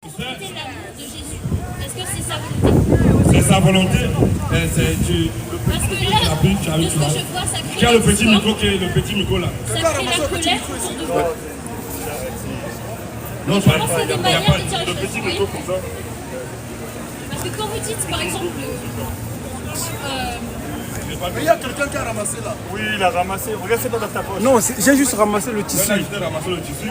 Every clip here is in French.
C'était l'amour de Jésus. Est-ce que c'est sa volonté? C'est sa volonté. Parce que là, de ce que je vois, ça crée Qui a le petit micro, le petit micro là? Ça crée la colère autour de vous. Non, je pense qu'il y a des manières de dire les le choses. petit micro comme ça. Parce que quand vous dites, par exemple, mais il y a quelqu'un qui a ramassé là. Oui, il a ramassé. Regarde, c'est dans ta poche. Non, j'ai juste ramassé le tissu. Là, il a ramassé le tissu.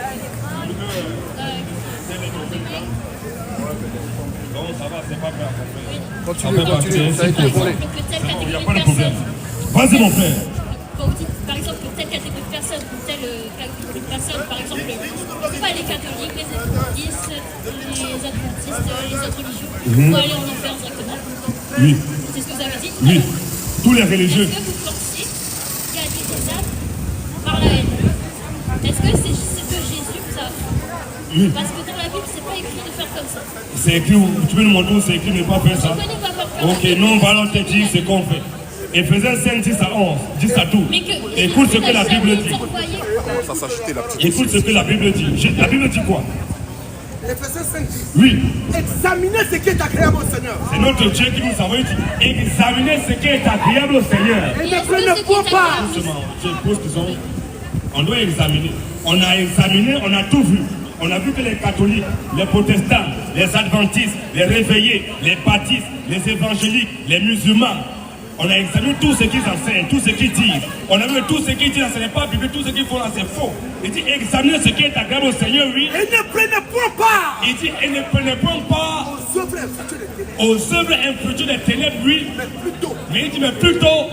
Non, ça va, c'est pas grave. Continue, ça a été volé. Il n'y a pas de problème. Vas-y, mon frère. Quand vous dites, par exemple, que telle catégorie de personnes ou telle catégorie de personnes, par exemple, pas les catholiques, les bouddhistes, les adventistes, les autres religieux, vont aller en enfer directement. Oui. C'est ce que vous avez dit? Oui. Tous les religieux. Est-ce que vous pensiez gagner des âmes par la haine? Est-ce que c'est de Jésus que ça? Oui. Parce que dans la Bible, c'est pas écrit de faire comme ça. C'est écrit, tu peux nous montrer où c'est écrit, ne pas faire ça. Je connais pas faire Ok, non, on va alors te dire ce qu'on fait. Éphésiens 5, 10 à 11, 10 à tout. Écoute ce que la Bible dit. Ça s'acheter la petite. Écoute ce que la Bible dit. La Bible dit quoi? Éphésiens 5 dit. Oui. Examinez ce qui est agréable au Seigneur. C'est notre Dieu qui nous envoie. Examinez ce qui est agréable au Seigneur. Et ne prenez pas. Justement, je pose question. On doit examiner. On a examiné, on a tout vu. On a vu que les catholiques, les protestants, les adventistes, les réveillés, les baptistes, les évangéliques, les musulmans, on a examiné tout ce qu'ils enseignent, tout ce qu'ils disent. On a vu tout ce qu'ils disent, ce n'est pas biblique, tout ce qu'ils font là, c'est faux. Il dit examinez ce qui est agréable au Seigneur, oui. Et ne prenez point part. Il dit et ne prenez point part aux œuvres infructueuses des ténèbres, oui. Mais il dit mais plutôt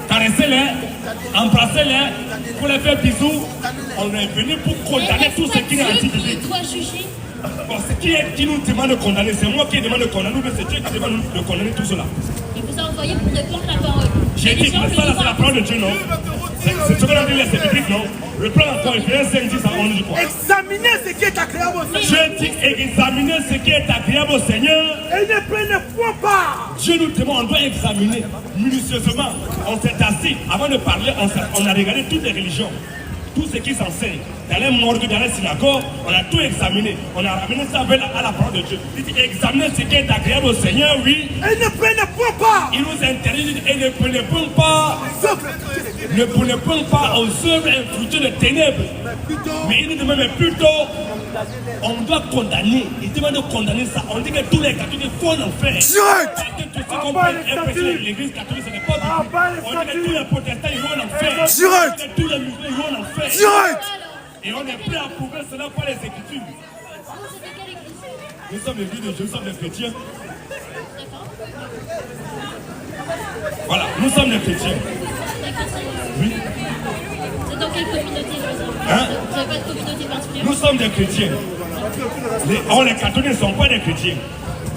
caressez-les, embrassez-les, pour les faire bisous. On est venu pour condamner tout ce qui est anti-biblique. Toi juger. Bon, c'est qui nous demande de condamner? C'est moi qui demande de condamner, mais c'est Dieu qui demande de condamner tout cela. Il vous a envoyé pour répondre la parole. J'ai dit, mais ça là, c'est la parole de Dieu, non? C'est ce qu'on a dit là, c'est biblique, non? Le plan encore, Éphésiens 5, 10 à 11, je crois. Examinez ce qui est agréable au Seigneur. Je dis, examinez ce qui est agréable au Seigneur. Et ne prenez point part. Dieu nous demande, on doit examiner minutieusement. On s'est assis, avant de parler, on a regardé toutes les religions. Tout ce qui s'enseigne, dans les morgues, dans les synagogues, on a tout examiné. On a ramené ça à la parole de Dieu. Il dit, examinez ce qui est agréable au Seigneur, oui. Et ne prenez point part. Il nous interdit, et ne prenez point part. Ne prenez point part aux œuvres infructueuses de ténèbres. Mais il nous demande, mais plutôt, on doit condamner. Il demande de condamner ça. On dit que tous les catholiques font l'enfer. Direct. L'église catholique, ce n'est pas du tout. On dit que tous les protestants, ils vont l'enfer. Direct. Tous les musulmans, ils vont l'enfer. Direct. Et on est prêt à prouver cela par les Écritures. Nous sommes l'église de Dieu, nous sommes les chrétiens. Voilà, nous sommes les chrétiens. Oui. C'est dans quelle communauté, Hein? vous n'avez pas de communauté particulière? Nous sommes des chrétiens. Les catholiques ne sont pas des chrétiens.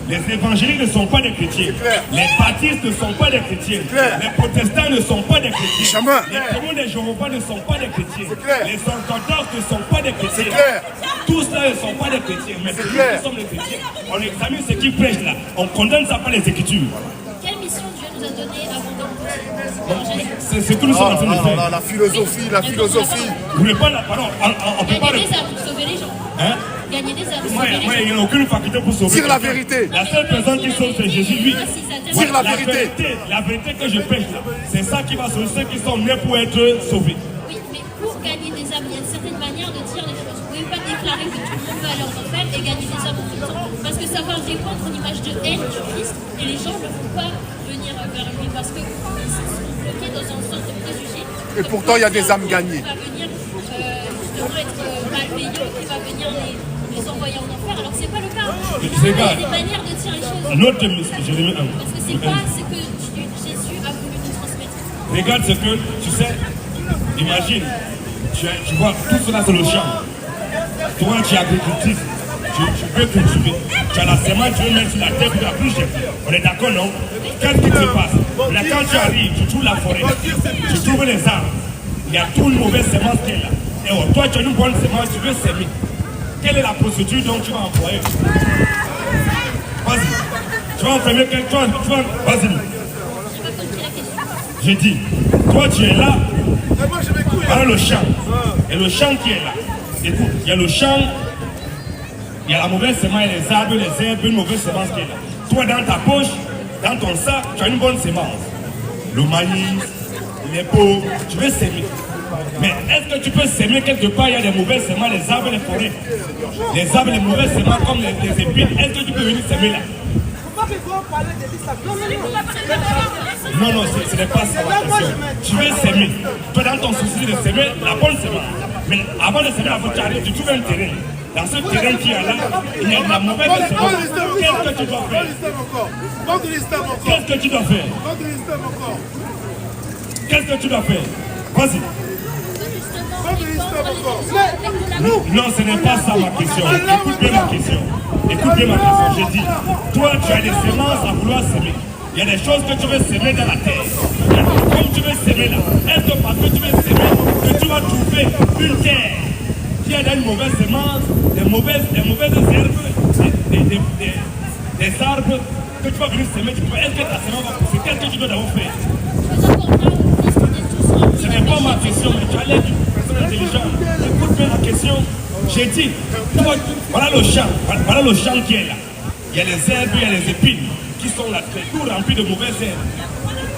Les évangéliques ne sont pas des chrétiens. Les baptistes ne sont pas des chrétiens. Les protestants ne sont pas des chrétiens. Les témoins des Jéhovah ne sont pas des chrétiens. Les orthodoxes ne sont pas des chrétiens. Tous là ne sont pas des chrétiens. Mais nous sommes des chrétiens. On examine ce qu'ils prêchent là. On condamne ça par les Écritures. Quelle mission Dieu nous a donnée avant de C'est ce que nous sommes en train de faire. La philosophie, la philosophie. Vous voulez pas la parole? On peut pas. Gagner des âmes pour sauver les gens. Hein? Gagner des âmes pour Moi, sauver les gens. il n'y a aucune faculté pour sauver. Dire la vérité. La seule personne qui sauve, c'est Jésus, lui. Dire la vérité. La vérité que je prêche, c'est ça qui va sauver ceux qui sont nés pour être sauvés. Oui, mais pour gagner des âmes, il y a une certaine manière de dire les choses. Vous ne pouvez pas déclarer que tout le monde va aller en enfer et gagner des âmes en même temps. Parce que ça va répandre une image de haine du Christ et les gens ne vont pas venir vers lui parce qu'ils sont bloqués dans un sens de préjugé. Et pourtant, il y a des âmes gagnées. Qui va venir justement être malveillant, qui va venir les envoyer en enfer, alors que ce n'est pas le cas. Il y a des manières de dire les choses. Notre mission, je remets un. Parce que ce n'est pas ce que Jésus a voulu nous transmettre. Regarde ce que, tu sais, imagine, tu vois, tout cela c'est le champ. Toi, tu es agricultif, tu peux cultiver. Tu as la semence, tu veux mettre sur la terre, tu la plus jeter. On est d'accord, non? Qu'est-ce qui se passe? Là, quand tu arrives, tu trouves la forêt, tu trouves les arbres. Il y a toute une mauvaise semence qui est là. Et oh, toi, tu as une bonne semence, tu veux semer. Quelle est la procédure dont tu vas employer? Vas-y. Tu vas enfermer quelqu'un, vas-y. J'ai dit, toi tu es là, voilà le champ. Et le champ qui est là. Écoute, il y a le champ, Il y a la mauvaise semence, les arbres, les herbes, une mauvaise semence qui est là. Toi, dans ta poche, dans ton sac, tu as une bonne semence. Le maïs, les pots, tu veux s'aimer. Mais est-ce que tu peux s'aimer quelque part? Il y a des mauvaises semences, les arbres, les forêts. Les arbres, les mauvaises semences comme les épines. Est-ce que tu peux venir s'aimer là? Non, non, ce n'est pas ça la question. Tu veux s'aimer. Toi, dans ton souci de s'aimer, la bonne semence. Mais avant de s'aimer, avant tu arrives, tu trouves un terrain. Dans ce terrain qui est là, il y a de la mauvaise semence. Qu'est-ce que tu dois faire? Qu'est-ce que tu dois faire? Qu'est-ce que tu dois faire? Vas-y. Non, ce n'est pas ça ma question. Écoute bien ma question. Écoute bien ma question. J'ai dit, toi, tu as des semences à vouloir s'aimer. Il y a des choses que tu veux s'aimer dans la terre. Comme tu veux s'aimer là, est-ce que parce que tu veux s'aimer, que tu vas trouver une terre qui a une mauvaise semence, des mauvaises herbes, des arbres que tu vas venir s'aimer? Est-ce que ta semence va pousser? Qu'est-ce que tu dois d'abord faire? Ce n'est pas ma question, mais tu as l'air d'une personne intelligente. Écoute bien la question. J'ai dit, toi, voilà le champ qui est là. Il y a les herbes, il y a les épines qui sont là, tout remplis de mauvaises herbes,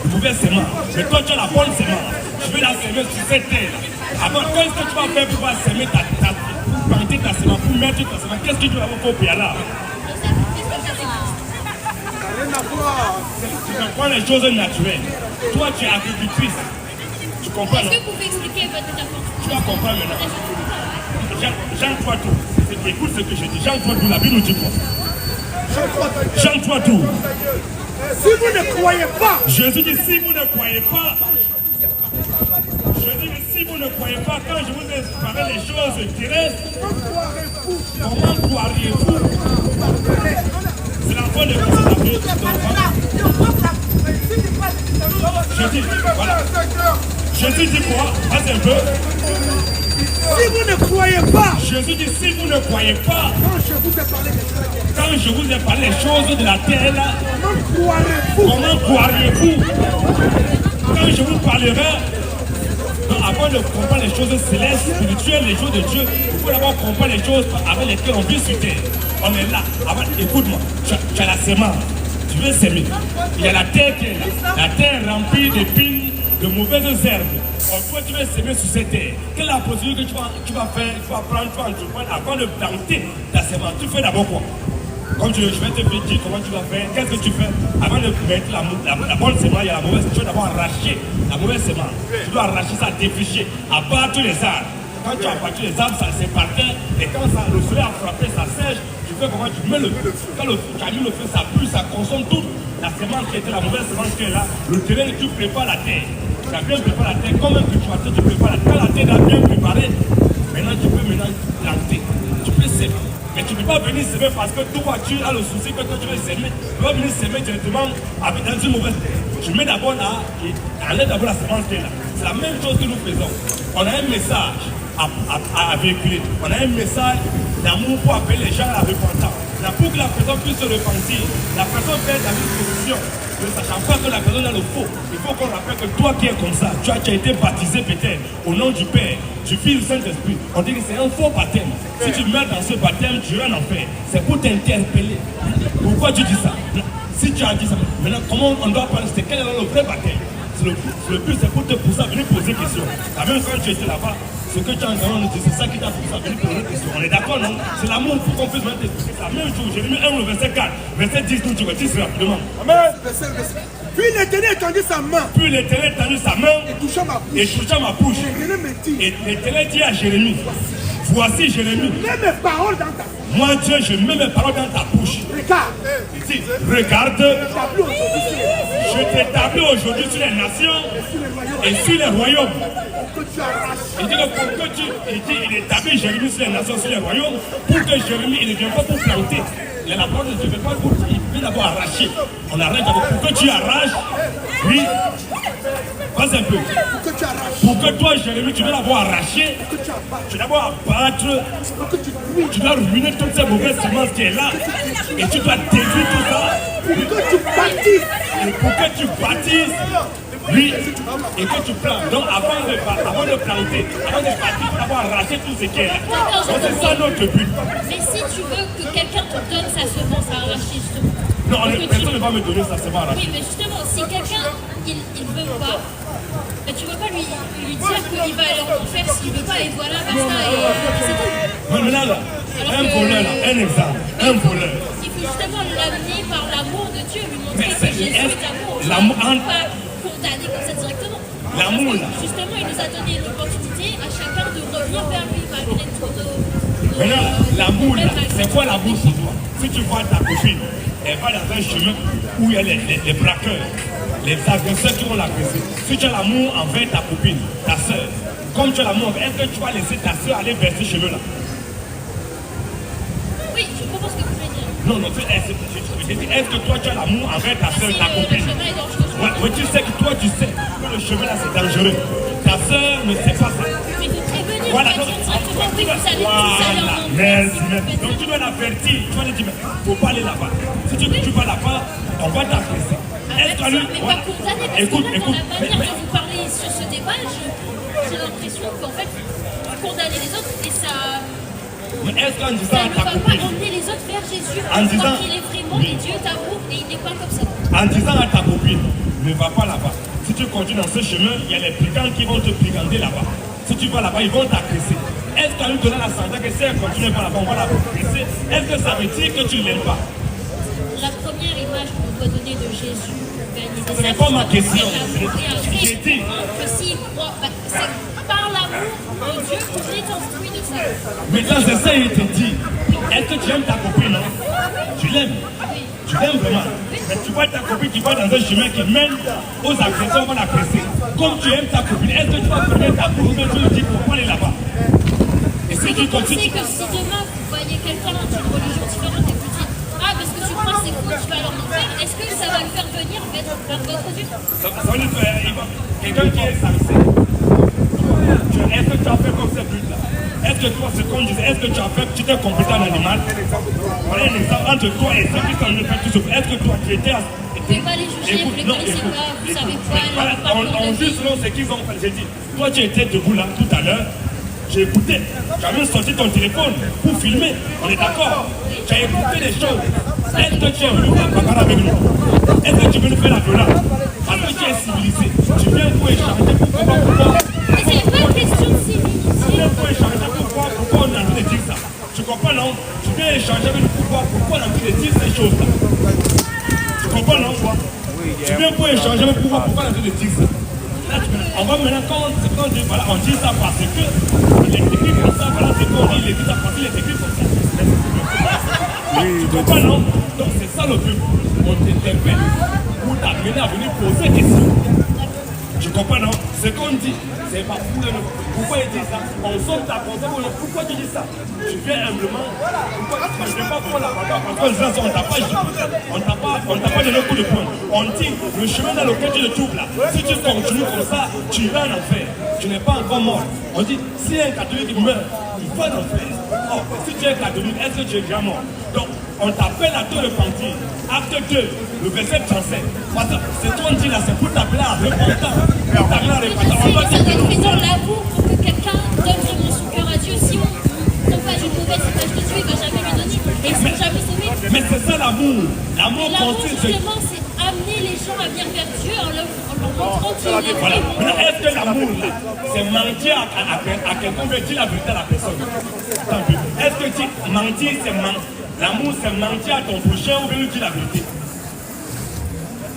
de mauvaises semences. Mais toi, tu as la bonne semence. Je vais la semer sur cette terre. Alors, qu'est-ce que tu vas faire pour semer pour planter ta semence, pour mettre ta semence? Qu'est-ce que tu vas faire pour là? Tu comprends les choses naturelles. Toi, tu es agricultrice. Tu comprends? Est-ce que vous pouvez expliquer votre métaphore? Tu vas comprendre maintenant. Jean 3 tout. Écoute ce que je dis. Jean 3 tout, la Bible nous dit quoi? Jean 3 tout. Si vous ne croyez pas, Jésus dit si vous ne croyez pas. Je dis si vous ne croyez pas, quand je vous ai parlé des choses terrestres, comment croiriez-vous? C'est la fin de la Bible. Je dis, voilà. Jésus dit quoi? Vas-y un peu. si vous ne croyez pas, Jésus dit si vous ne croyez pas, quand je vous ai parlé des choses, quand je vous ai parlé des choses de la terre là, comment croirez-vous? comment croiriez-vous? Quand je vous parlerai, donc avant de comprendre les choses célestes, spirituelles, les choses de Dieu, il faut d'abord comprendre les choses avec lesquelles on vit sur terre. On est là. Écoute-moi, tu as la semence, tu veux s'aimer. Il y a la terre qui est là. La terre remplie d'épines, de mauvaises herbes. Toi, tu veux s'aimer sur cette terre. Quelle est la procédure que tu vas faire? Tu vas prendre, tu vas entreprendre avant de planter ta semence. Tu fais d'abord quoi? Comme je vais te dire comment tu vas faire. Qu'est-ce que tu fais? Avant de mettre la bonne semence, il y a la mauvaise. Tu vas d'abord arracher la mauvaise semence. Tu dois arracher ça, défricher, abattre les arbres. Quand tu as abattu les arbres, ça c'est par terre. Et quand le soleil a frappé, ça sèche. Tu fais comment? Tu mets le feu. Quand tu as mis le feu, ça pue, ça consomme toute la semence qui était la mauvaise semence qui est là. Le terrain, tu prépares la terre. Tu as bien préparé la terre. Comme un cultivateur, tu prépares la terre. Quand la terre est bien préparée, maintenant tu peux planter. Tu peux s'aimer. Mais tu ne peux pas venir s'aimer parce que toi, tu as le souci que toi tu veux s'aimer. Tu vas venir s'aimer directement dans une mauvaise terre. Tu mets d'abord là, et enlève d'abord la semence qui est là. C'est la même chose que nous faisons. On a un message à véhiculer. On a un message d'amour pour appeler les gens à la repentance. Pour que la personne puisse se repentir. La personne fait dans une position ne sachant pas que la personne a le faux. Il faut qu'on rappelle que toi qui es comme ça, tu as été baptisé peut-être au nom du Père, du Fils, du Saint-Esprit. On dit que c'est un faux baptême. Si tu meurs dans ce baptême, tu vas en enfer. C'est pour t'interpeller. Pourquoi tu dis ça? Si tu as dit ça, maintenant comment on doit parler? C'est quel est le vrai baptême? Le but c'est pour te pousser à venir poser des questions. La même quand tu étais là-bas, ce que tu as entendu, c'est ça qui t'a poussé à venir poser des questions. On est d'accord, non? C'est l'amour pour qu'on puisse mettre des. C'est la même chose. J'ai mis 1 au verset 4, verset 10, nous tu vas dire rapidement. Amen. Puis l'Éternel étendit sa main. Puis l'Éternel tendit sa main Et toucha ma bouche. et toucha ma bouche. L'Éternel me dit. Et l'Éternel dit à Jérémie, voici Jérémie. Mets mes paroles dans ta bouche. Moi Dieu, je mets mes paroles dans ta bouche. Regarde. Il dit, regarde, Tableau aujourd'hui. je t'établis aujourd'hui sur les nations et sur les royaumes. Que tu arraches. Il dit que pour que il établit Jérémie sur les nations, sur les royaumes, pour que Jérémie, il ne vient pas pour planter. Il a la parole de Dieu, pas pour, il vient d'abord arracher. On arrête d'abord pour que tu arraches. Oui. Pas un peu. Que tu arraches. Pour que toi, Jérémie, tu dois d'abord arracher. Que tu abattes. Tu dois d'abord abattre. Que tu nuis. Tu dois ruiner toutes ces mauvaises semences qui est là. Et tu dois détruire tout ça. Pour que tu bâtisses. Et pour que tu bâtisses. Oui, et que tu plantes. Donc avant de planter, avant de partir, il faut avoir arraché tout ce qui est là. Donc c'est ça notre but. Mais si tu veux que quelqu'un te donne sa semence à arracher, justement. Non, personne ne va me donner sa semence à arracher. Oui, mais justement, si quelqu'un, il veut pas, mais tu ne veux pas lui dire qu'il va aller en enfer s'il ne veut pas, et voilà, basta, et c'est tout. Mais maintenant, là, un voleur, là, un exemple, un voleur. Il faut justement l'amener par l'amour de Dieu, lui montrer Mais que c'est- Jésus est amour. Tu l'amour- ne peux pas condamner comme ça directement. L'amour, là. Justement, il nous a donné l'opportunité à chacun de revenir vers lui malgré tout nos... Maintenant, l'amour, là, c'est quoi l'amour pour toi? Si tu vois ta copine, elle va dans un chemin où il y a les braqueurs, les agresseurs qui vont l'agresser. Si tu as l'amour envers ta copine, ta soeur, comme tu as l'amour, est-ce que tu vas laisser ta soeur aller vers ce chemin-là? Oui, je comprends ce que vous voulez dire. Non, non, est-ce que toi tu as l'amour envers ta soeur, Si ta le copine? chemin est dangereux, Ouais, ouais, tu sais que toi tu sais que le chemin là c'est dangereux. Ta soeur ne sait pas ça. mais il faut prévenir, Voilà, il faut donc, dire directement, oui, vous allez voilà, en merci, enfer. merci. Donc tu dois l'avertir, tu vas lui dire, mais faut pas aller là-bas. Si tu vas là-bas, on va t'agresser. Arrête ça, mais pas condamner, parce Écoute, que là, écoute, dans la manière dont vous parlez sur ce débat, j'ai l'impression qu'en fait, vous condamnez les autres et ça mais est-ce qu'en ne disant à ta va pas copine, emmener les autres vers Jésus, En disant- qu'il est vraiment et Dieu est amour et il n'est pas comme ça. en disant à ta copine, ne va pas là-bas. Si tu continues dans ce chemin, il y a les brigands qui vont te brigander là-bas. Si tu vas là-bas, ils vont t'agresser. Est-ce qu'à lui donner la santé que si elle continue pas là-bas, on va l'agresser? Est-ce que ça veut dire que tu ne l'aimes pas? La première image qu'on doit donner de Jésus pour gagner des Ce n'est pas ma question. J'ai J'ai dit. que si moi, c'est par l'amour de Dieu que j'ai instruit de ça. Maintenant, c'est ça, il te dit. Est-ce que tu aimes ta copine, non? Tu l'aimes. Tu l'aimes vraiment. Mais tu vois ta copine qui va dans un chemin qui mène aux agresseurs, on va l'agresser. Comme tu aimes ta copine, est-ce que tu vas fermer ta bouche ou bien tu lui dis pour aller là-bas? Et si tu Vous pensez continues, que si demain vous voyez quelqu'un d'une religion différente et que vous dites ah parce que tu crois que c'est faux, tu vas aller en enfer, est-ce que ça va le faire venir vers votre Dieu? ça va lui faire. Quelqu'un qui est censé. Est-ce que tu as fait comme ce but-là? Est-ce que toi, ce qu'on disait, est-ce que tu as fait, tu t'es comporté en animal? Voilà un exemple entre toi et ceux qui sont en train de tout. Est-ce que toi, tu étais. Vous ne pouvez pas les juger, vous ne les connaissez pas, vous savez pas Voilà, leur parcours on de juge vie. selon ce qu'ils ont fait. J'ai dit, toi tu étais debout là tout à l'heure, j'ai écouté, tu as même sorti ton téléphone pour filmer, on est d'accord? Tu as écouté les choses. Est-ce que tu es venu faire bagarre avec nous? Est-ce que tu veux nous faire la violence? Parce que tu es civilisé, tu viens pour échanger pour pourquoi. Mais c'est pas une question de Tu civilisation. viens pour échanger pourquoi on a envie de dire ça. Tu comprends non? Tu viens échanger avec nous pourquoi on a envie de dire ces choses-là. Tu comprends non? Tu viens pour échanger avec pourquoi on a envie de dire ça. Là, on va maintenant, quand on dit, voilà, on dit ça parce que il est écrit comme ça, voilà, c'est qu'on dit, il est dit ça parce qu'il est écrit comme ça. Tu comprends non? Donc c'est ça le but. On t'interpelle pour t'amener à venir poser des questions. Tu comprends non? Ce qu'on dit, c'est pas pour le. Pourquoi il dit ça? On sonne ta conscience, pourquoi tu dis ça? Tu viens humblement. Pourquoi tu ne viens pas pour la bagarre? Parce qu'on dit ça, on t'a pas dit. On t'a pas donné le coup de poing. On dit, le chemin dans lequel tu te trouves là, si tu continues comme ça, tu iras en enfer. Tu n'es pas encore mort. On dit, si un catholique meurt, il va en enfer. Or, si tu es catholique, est-ce que tu es déjà mort? Donc, on t'appelle à te repentir. Acte 2, le verset 35. Parce que ce qu'on dit là, c'est pour t'appeler à repentance. Pour t'appeler à repentance. On doit Ça dire doit être fait que dans l'amour pour que quelqu'un donne vraiment son cœur à Dieu. Si on propage une mauvaise image de Dieu, il ne va jamais lui donner. Et ils ne sont jamais sauvés. mais c'est ça l'amour. L'amour L'amour, consiste. justement, c'est amener les gens à venir vers Dieu en leur montrant qu'il est Voilà. vraiment. Maintenant, est-ce que l'amour là, c'est mentir à quelqu'un, veut dire la vérité à la personne? Tant pis. Est-ce que tu mentir, c'est mentir? L'amour, c'est mentir à ton prochain ou bien lui dire la vérité?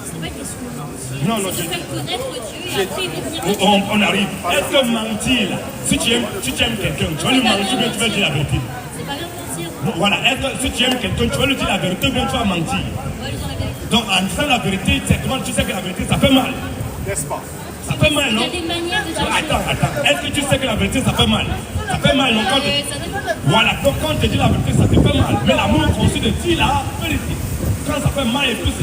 C'est pas une question de mentir. Non, non, C'est de faire connaître Dieu et après il va venir à Dieu. On arrive. Est-ce que mentir là, si tu aimes quelqu'un, tu vas lui mentir ou bien tu vas dire la vérité? C'est pas bien de mentir. Voilà. Est-ce que si tu aimes quelqu'un, tu vas lui dire la vérité ou bien tu vas mentir? On va lui dire la vérité. Donc en disant la vérité, certainement tu sais que la vérité ça fait mal. N'est-ce pas? Ça fait mal, Il y non? a des manières de dire les Attends, choses. attends. Est-ce que tu sais que la vérité ça fait mal? Ça fait mal, non? Quand Ça dépend. Voilà, donc quand on te dit la vérité, ça te fait mal. Mais l'amour consiste de dire la vérité. Quand ça fait mal et tout,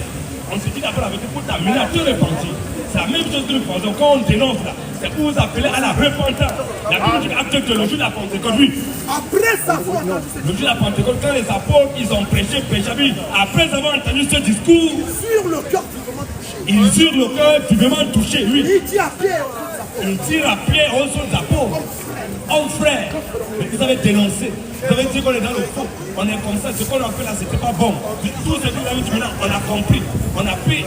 on se dit d'abord la vérité pour t'amener à te repentir. C'est la même chose que nous faisons quand on dénonce là. C'est pour vous appeler à la repentance. La Bible dit acte de le jour de la Pentecôte, oui. Après avoir entendu Le jour de la Pentecôte, quand les apôtres, ils ont prêché, après avoir entendu ce discours, sur le cœur du moment touché. Ils eurent le cœur vivement touché, oui. Il dit à Pierre, Il tire à Pierre aux autres apôtres. Oh frère, mais vous avez dénoncé. Vous avez dit qu'on est dans le faux. On est comme ça. Ce qu'on a fait là, c'était pas bon. Tout ce que vous avez dit maintenant, on a compris. On a compris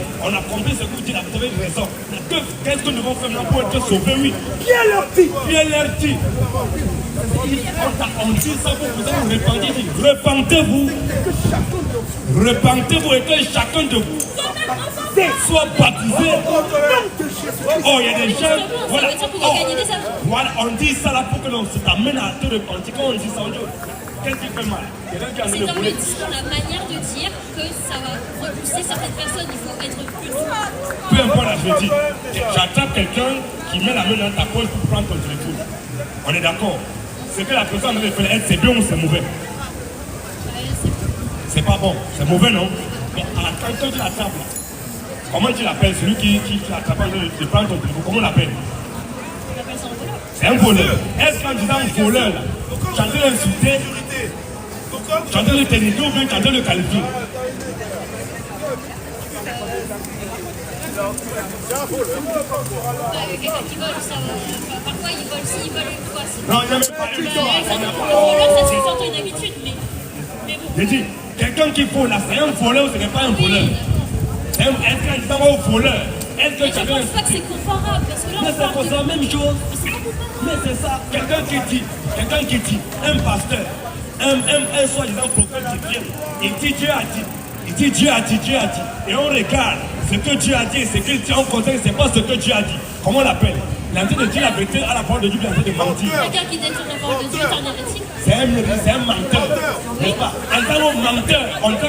ce que vous dites là. Vous avez raison. Qu'est-ce que nous devons faire maintenant pour être sauvés, oui. Pierre leur dit. Pierre leur dit. On dit ça pour vous vous repentir. Repentez-vous. Repentez-vous et que chacun de vous soit baptisé. Oh, il y a des gens. Voilà. Voilà, on dit ça là pour que l'on s'amène à te repentir. Quand on dit ça, on dit qu'est-ce qui fait mal? C'est dans le discours, la manière de dire que ça va repousser certaines personnes. Il faut être plus doux. Peu importe la je dis. J'attrape quelqu'un qui met la main dans ta poche pour prendre ton téléphone. On est d'accord. Ce que la personne veut faire, c'est bien ou c'est mauvais? C'est pas bon. C'est mauvais, non? Mais quand tu l'attrapes là, comment tu l'appelles? Celui qui l'attrape de prendre ton téléphone, comment on l'appelle? C'est un voleur. Est-ce qu'en disant voleur, là, tu as de l'insulter, tu as de le téléguer ou bien tu as de le qualifier? Quelqu'un qui vole, ça va. Parfois, il vole ci, il vole une fois. Non, il n'y a même pas une fois. Le voleur, ça se sent une habitude, mais bon. J'ai dit, quelqu'un qui vole là, c'est un voleur ou ce n'est pas un voleur? Est-ce qu'en disant au voleur, est-ce que Mais tu je as pense pas que c'est comparable, parce que là, mais on parle c'est la même chose. c'est pas comparable. Mais c'est ça, quelqu'un qui dit, un pasteur, un soi-disant prophète qui vient, il dit Dieu a dit, il dit Dieu a dit, Dieu a dit. Et on regarde ce que Dieu a dit et ce qu'il dit, on constate que ce n'est pas ce que Dieu a dit. Comment on l'appelle? Il est en train de dire la vérité à la parole de Dieu, il est en train de mentir. Quelqu'un qui détourne la parole de Dieu est un hérétique. C'est un menteur, n'est-ce pas? Un talent menteur, on dit que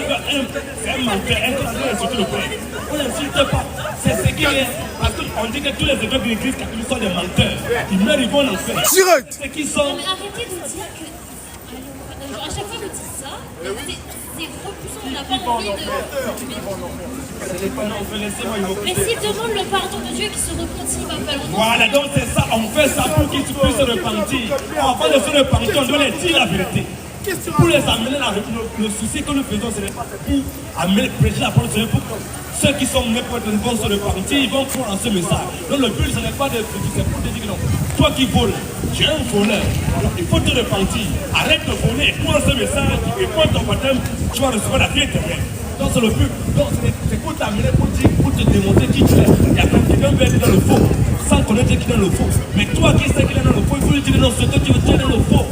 c'est un menteur, un talent insulter le père. On n'insulte pas, c'est ce qu'il est. Parce qu'on dit que tous les évêques de l'église catholique sont des menteurs. Ils meurent, ils vont en enfer. Direct. C'est qui Non, sont. mais arrêtez de dire que. Alors, à chaque fois que vous dites ça, c'est repoussant, on n'a pas envie de. Mais s'il demande le pardon de Dieu qui se repentit, il va pas longtemps. Voilà, donc c'est ça, on fait ça pour qu'ils puissent se repentir. Avant de se repentir, on doit leur dire la vérité. Pour les amener le souci que nous faisons, ce n'est pas pour amener, prêcher la parole de Dieu, pour que ceux qui sont menés pour vont se repentir, ils vont croire en ce message. Donc le but, ce n'est pas de c'est pour te dire que non. Toi qui voles, tu es un voleur. Alors il faut te repentir. Arrête de voler, prends ce message et prends ton baptême, tu vas recevoir la vie éternelle. Donc c'est le but. Donc c'est pour t'amener, pour te démontrer qui tu es. Il y a quelqu'un qui est dans le faux, sans connaître qui est dans le faux. Mais toi qui sais qu'il est dans le faux, il faut lui dire non, ce que tu veux, tu es dans le faux.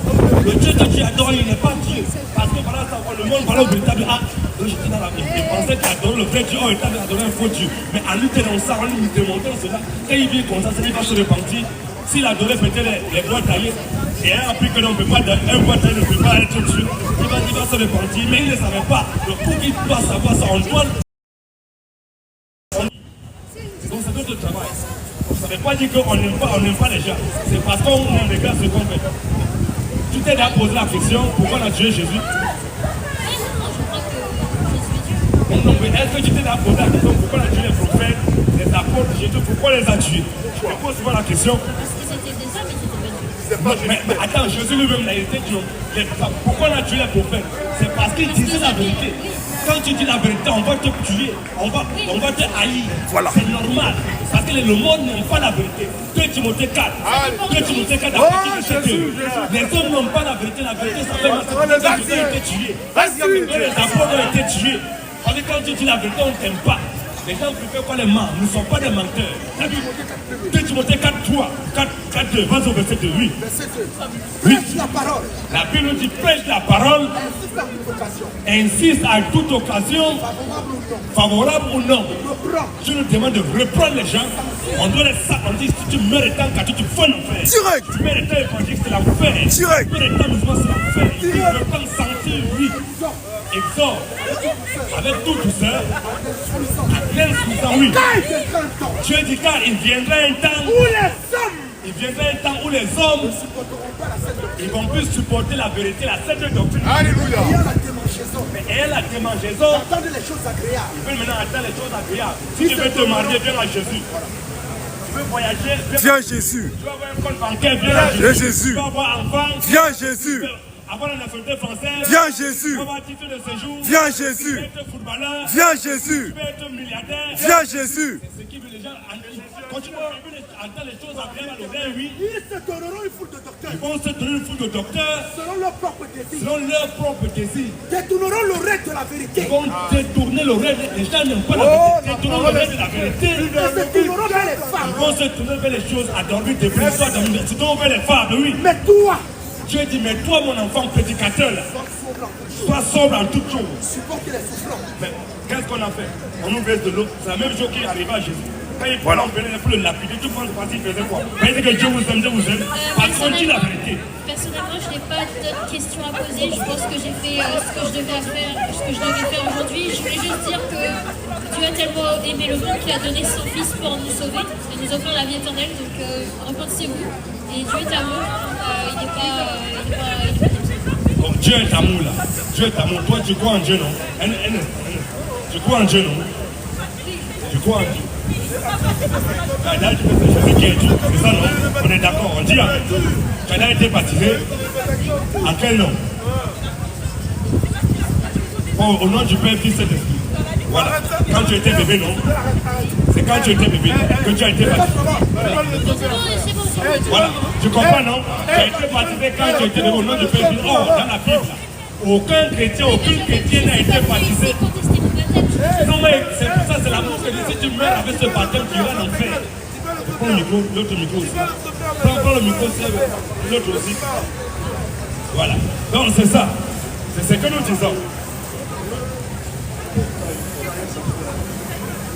Le Dieu que tu adores, il n'est pas Dieu. Parce que voilà, ça, le monde voilà au véritable acte. J'étais dans la vie. Il pensait qu'il adorait le vrai Dieu, oh, il t'a adoré un faux Dieu. Mais en lui dénonçant, en lui démontrant cela, quand il vient comme ça, il va se repentir. S'il adorait peut-être les bois taillés, et un appris que l'on ne peut pas, un bois taillé ne peut pas être Dieu, il va se repentir, mais il ne savait pas. Donc pour qu'il doit savoir ça, on doit. Donc c'est notre travail. Ça ne veut pas dire qu'on n'aime pas les gens. C'est parce qu'on regarde ce qu'on fait. Tu t'es déjà posé la question, pourquoi on a tué Jésus? Non, mais est-ce que tu t'es déjà posé la question, pourquoi on a tué les prophètes, les apôtres de Jésus, pourquoi on les a tués? Je me pose souvent la question. Parce que c'était des hommes et c'était pas Dieu. Mais attends, Jésus lui-même l'a été Dieu. Pourquoi on a tué les prophètes? C'est parce qu'ils disaient la vérité. Quand tu dis la vérité, on va te tuer, on va te haïr. Voilà. C'est normal. Parce que le monde n'aime pas la vérité. 2 Timothée 4. 2 Timothée 4, les hommes n'ont pas la vérité. La vérité, ça fait que Jésus a été tué. Les apôtres ont été tués. Parce que quand tu dis la vérité, on ne t'aime pas. Les gens préfèrent pas les mains. Nous ne sommes pas des menteurs. La Bible, 2 Timothée 4, 3, 4, 2, vas-y au verset 2. Oui. Oui. La parole. La Bible dit prêche la parole, insiste à toute occasion, favorable ou non. Je nous demande de reprendre les gens. On doit les savoir. On dit si tu meurs étant catholique, tu fais l'enfer. Direct. Tu meurs étant évangélique, c'est l'enfer. Direct. Tu meurs étant musulman, c'est l'enfer. Il faut reprendre sentir, oui. Exhorte, avec toute douceur, oui. Dieu dit car il viendra un temps où les hommes ils vont plus supporter la vérité, la sainte doctrine. Alléluia. Mais elle a démangeaison. Attendez les choses agréables. Ils veulent maintenant attendre les choses agréables. Si tu veux te marier, viens à Jésus. Tu veux voyager, Viens Jésus. Tu vas avoir un compte bancaire, viens à Jésus. Jésus. Tu vas avoir un enfant, Viens Jésus. Avoir la nationalité française. Viens Jésus. Avoir un titre de séjour. Viens Tu Jésus. peux être footballeur. Viens Tu Jésus. peux être milliardaire. Viens Jésus. C'est ce qui veut les gens continuer à entendre les choses agréables à l'oreille, oui. Ils se donneront une foule de docteurs Ils vont se donner une foule de docteurs selon leur propre désir. selon leur propre désir. Détourneront l'oreille de la vérité. Ils vont détourner l'oreille. Les gens n'aiment pas la vérité. Détourner l'oreille de la vérité. Ils se tourneront vers les Ils femmes. vont se tourner vers les choses adorées, des blessures, se tourner vers les femmes, oui. Mais toi, Dieu dit, mais toi, mon enfant prédicateur, là, sois sobre en toutes choses. supporte les souffrants. Mais qu'est-ce qu'on a fait? On nous verse de l'eau. C'est la même chose qui arriva à Jésus. Quand il prend l'embellir pour le lapider, tout le monde parti, il faisait quoi? Il dit que Dieu vous aime, Dieu vous aime. Par contre, dis la vérité. Personnellement, je n'ai pas d'autres questions à poser. Je pense que j'ai fait ce que je devais faire aujourd'hui. Je voulais juste dire que Dieu a tellement aimé le monde qu'il a donné son Fils pour nous sauver et nous offrir la vie éternelle. Donc, repentez-vous. Et Dieu est amour. Il n'est pas Bon, Dieu est amour là. Dieu est amour. Toi, tu crois en Dieu, non? Tu crois en Dieu, non? Tu crois en Dieu? Ah, là, c'est Jésus qui est Dieu. C'est ça, non? On est d'accord. On dit Amen. Tu as été baptisé. À quel nom? Bon, au nom du Père, Fils et Saint-Esprit. Voilà. Quand tu étais bébé, non? C'est quand tu étais bébé que tu as été baptisé. c'est bon. Voilà. Tu comprends, non? Tu as été baptisé quand tu étais bébé au nom du Père. Oh, dans la Bible, là, aucun chrétien n'a été baptisé. Contester mon baptême. Non, mais c'est pour ça, c'est l'amour que si tu meurs avec ce baptême, tu iras en enfer. Prends le micro, l'autre micro aussi. Prends le micro, c'est l'autre aussi. Voilà. Donc c'est ça. C'est ce que nous disons.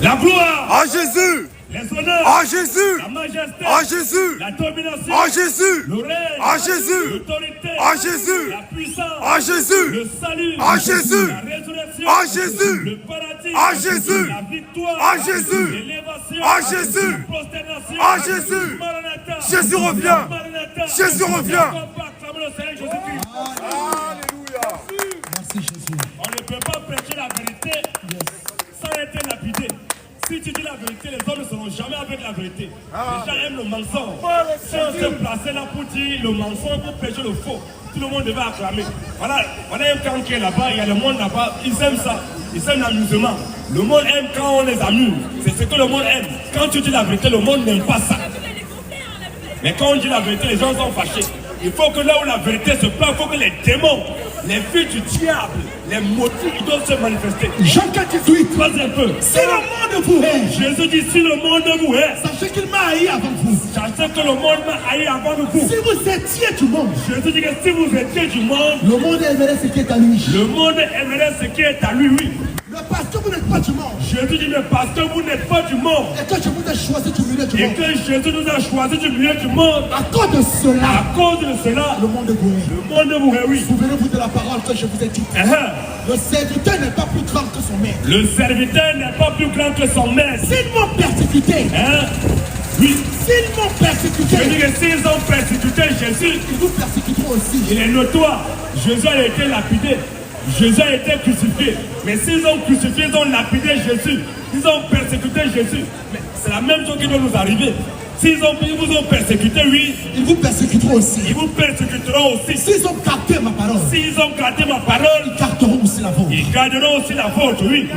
La gloire, À Jésus. les honneurs, À Jésus. la majesté, À Jésus. la domination, À Jésus. le règne, À Jésus. l'autorité, À Jésus. la puissance, À Jésus. le salut, À Jésus. la résurrection, À Jésus. le paradis, À Jésus. la victoire, À Jésus. l'élévation, À Jésus. la prosternation, À Jésus. Maranatha, Jésus revient. Maranatha. Jésus revient. On peut acclamer le Seigneur Jésus-Christ. Alléluia. Merci Jésus. On ne peut pas prêcher la vérité sans être lapidé. Si tu dis la vérité, les hommes ne seront jamais avec la vérité. Les gens aiment le mensonge. Si on se plaçait là pour dire le mensonge, pour prêcher le faux, tout le monde devait acclamer. Voilà un camp qui est là-bas, il y a le monde là-bas, ils aiment ça. Ils aiment l'amusement. Le monde aime quand on les amuse. C'est ce que le monde aime. Quand tu dis la vérité, le monde n'aime pas ça. Mais quand on dit la vérité, les gens sont fâchés. Il faut que là où la vérité se place, il faut que les démons, les filles du diable, les motifs, ils doivent se manifester. Jean 4, 18. Pas un peu. Si le monde vous hait, Jésus dit, si le monde vous hait, sachez qu'il m'a haï avant vous. sachez que le monde m'a haï avant de vous. Si vous étiez du monde, Jésus dit que si vous étiez du monde, le monde aimerait ce qui est à lui. le monde aimerait ce qui est à lui, oui. Mais parce que vous n'êtes pas du monde, Jésus dit, mais parce que vous n'êtes pas du monde, et que je vous ai choisi du milieu du et monde, que Jésus nous a choisi du milieu du monde, à cause de cela, à cause de cela, le monde vous hait. le monde vous hait, oui. Souvenez-vous de la parole que je vous ai dite. Le serviteur n'est pas plus grand que son maître. Le serviteur n'est pas plus grand que son maître. S'ils m'ont persécuté, Oui. s'ils m'ont Je persécuté, dis que s'ils ont persécuté Jésus, ils vous persécuteront aussi. il est notoire. Jésus a été lapidé. Jésus a été crucifié. Mais s'ils ont crucifié, ils ont lapidé Jésus. Ils ont persécuté Jésus. Mais c'est la même chose qui doit nous arriver. Ils vous ont persécuté, oui, Ils vous persécuteront aussi. ils vous persécuteront aussi. S'ils ont gardé ma parole, S'ils ont gardé ma parole, ils garderont aussi la vôtre. ils garderont aussi la vôtre, oui.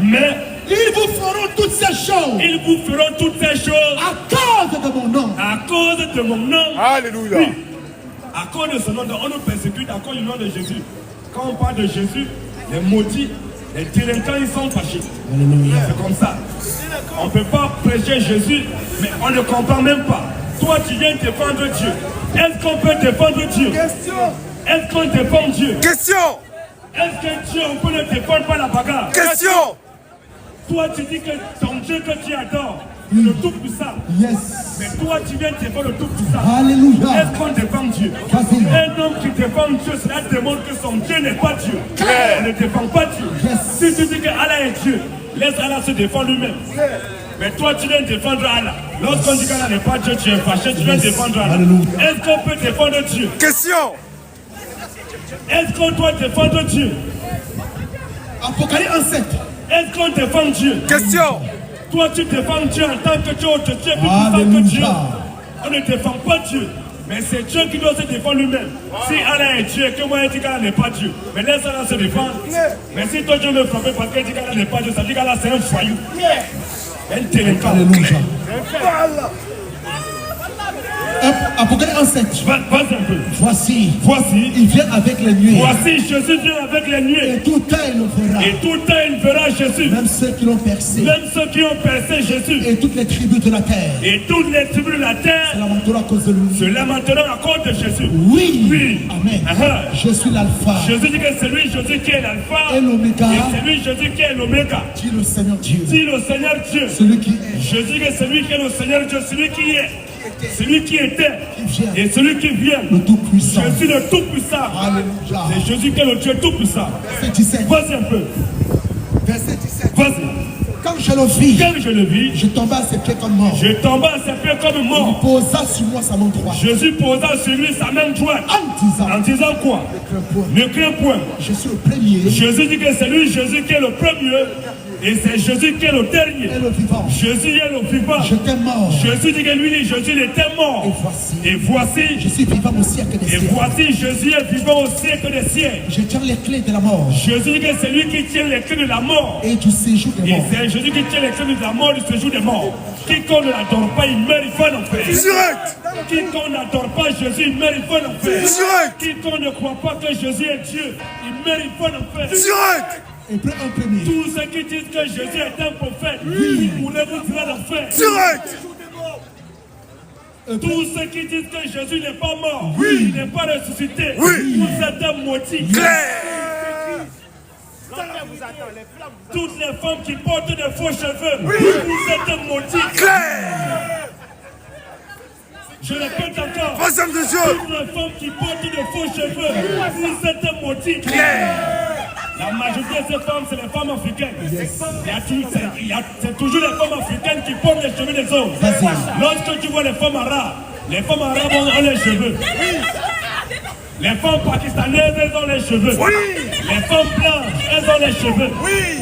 Mais Ils vous feront toutes ces choses ils vous feront toutes ces choses à cause de mon nom. à cause de mon nom. Alléluia. Oui. À cause de ce nom, on nous persécute à cause du nom de Jésus. Quand on parle de Jésus, les maudits, les délinquants, ils sont fâchés. C'est comme ça. On ne peut pas prêcher Jésus, mais on ne comprend même pas. Toi, tu viens défendre Dieu. Est-ce qu'on peut défendre Dieu? Est-ce qu'on défend Dieu? Question. Est-ce que Dieu, on peut le défendre par la bagarre? Question. Toi, tu dis que ton Dieu que tu adores, c'est le Tout-Puissant. Yes. Mais toi, tu viens défendre le Tout-Puissant. Alléluia. Est-ce qu'on défend Dieu? Vas-y. Un homme qui défend Dieu, cela démontre que son Dieu n'est pas Dieu. On ne défend pas Dieu. Yes. Si tu dis que Allah est Dieu, laisse Allah se défendre lui-même. Mais toi, tu viens défendre Allah. Lorsqu'on dit qu'Allah n'est pas Dieu, tu es fâché, tu viens défendre Allah. Alléluia. Est-ce qu'on peut défendre Dieu? Question. Est-ce qu'on doit défendre Dieu? Apocalypse 1:7. Est-ce qu'on défend Dieu? Question. Toi, tu défends Dieu en tant que Dieu, tu es plus puissant que Dieu. Alléluia. On ne défend pas Dieu. Mais c'est Dieu qui doit se défendre lui-même. Si Allah est Dieu, que moi, Etikala n'est pas Dieu. Mais laisse Allah se défendre. Mais si toi, Dieu me frappe parce qu'Etikala n'est pas Dieu, ça veut dire qu'Allah, c'est un foyou. Un délinquant. Alléluia. Apocalypse 1:7. Vas un peu. Voici, Voici, il vient avec les nuées. voici, Jésus vient avec les nuées. Et tout œil le verra. Et tout temps, il verra Jésus. Même ceux qui l'ont percé. Même ceux qui ont percé Jésus. Et toutes les tribus de la terre. Et toutes les tribus de la terre Se lamenteront à cause de lui. se lamenteront à cause de Jésus. Oui. Oui. Amen. Ah. Je suis l'alpha Jésus dit que c'est lui, Jésus qui est l'alpha. et l'oméga. Et c'est lui, Jésus qui est l'oméga. Dit le Seigneur Dieu. Dit le Seigneur Dieu. Celui qui est. Jésus dit que c'est lui qui est le Seigneur Dieu. Celui qui est. Celui qui était. Qui vient. Et celui qui vient. Le Tout-Puissant. Je suis le Tout-Puissant. Alléluia. C'est Jésus qui est le Dieu Tout-Puissant. Verset 17. Vas-y un peu. Verset 17. Vas-y. Quand je le vis, Quand je le vis, je tombai à ses pieds comme mort. je tomba à ses pieds comme Il mort. posa sur moi sa main droite. Jésus posa sur lui sa main droite. En disant, quoi? ne crains point. Ne crains point. Je suis le premier Jésus dit que c'est lui, Jésus qui est le premier. Et c'est Jésus qui est le dernier. et le vivant. Jésus est le vivant. J'étais mort. Jésus dit que lui, Jésus il était mort. Et Et voici, je suis vivant au siècle des et siècles. voici Jésus est vivant au siècle des siècles. Je tiens les clés de la mort Jésus dit que c'est lui qui tient les clés de la mort. et du séjour des Et morts. c'est Jésus qui tient les clés de la mort du séjour des morts. Quiconque ne l'adore pas, il meurt, il va en enfer. Direct. Quiconque n'adore pas Jésus, il meurt, il va en enfer. Direct. Quiconque ne croit pas que Jésus est Dieu, il meurt, il va en enfer. Direct. Et près un premier. Tous ceux qui disent que Jésus est un prophète, vous ne vous direz l'enfer. Direct. Tous ceux qui disent que Jésus n'est pas mort, il n'est pas ressuscité, Oui. vous êtes un maudit. Claire. Toutes les femmes qui portent des faux cheveux, vous êtes un maudit. Claire. Je répète encore. Vas-y, homme de Dieu. Toutes les femmes qui portent des faux cheveux, vous êtes un maudit. La majorité de ces femmes, c'est les femmes africaines. C'est toujours les femmes africaines qui portent les cheveux des hommes. Lorsque tu vois les femmes arabes ont les cheveux. Les femmes pakistanaises, elles ont les cheveux. Les femmes blanches, elles ont les cheveux.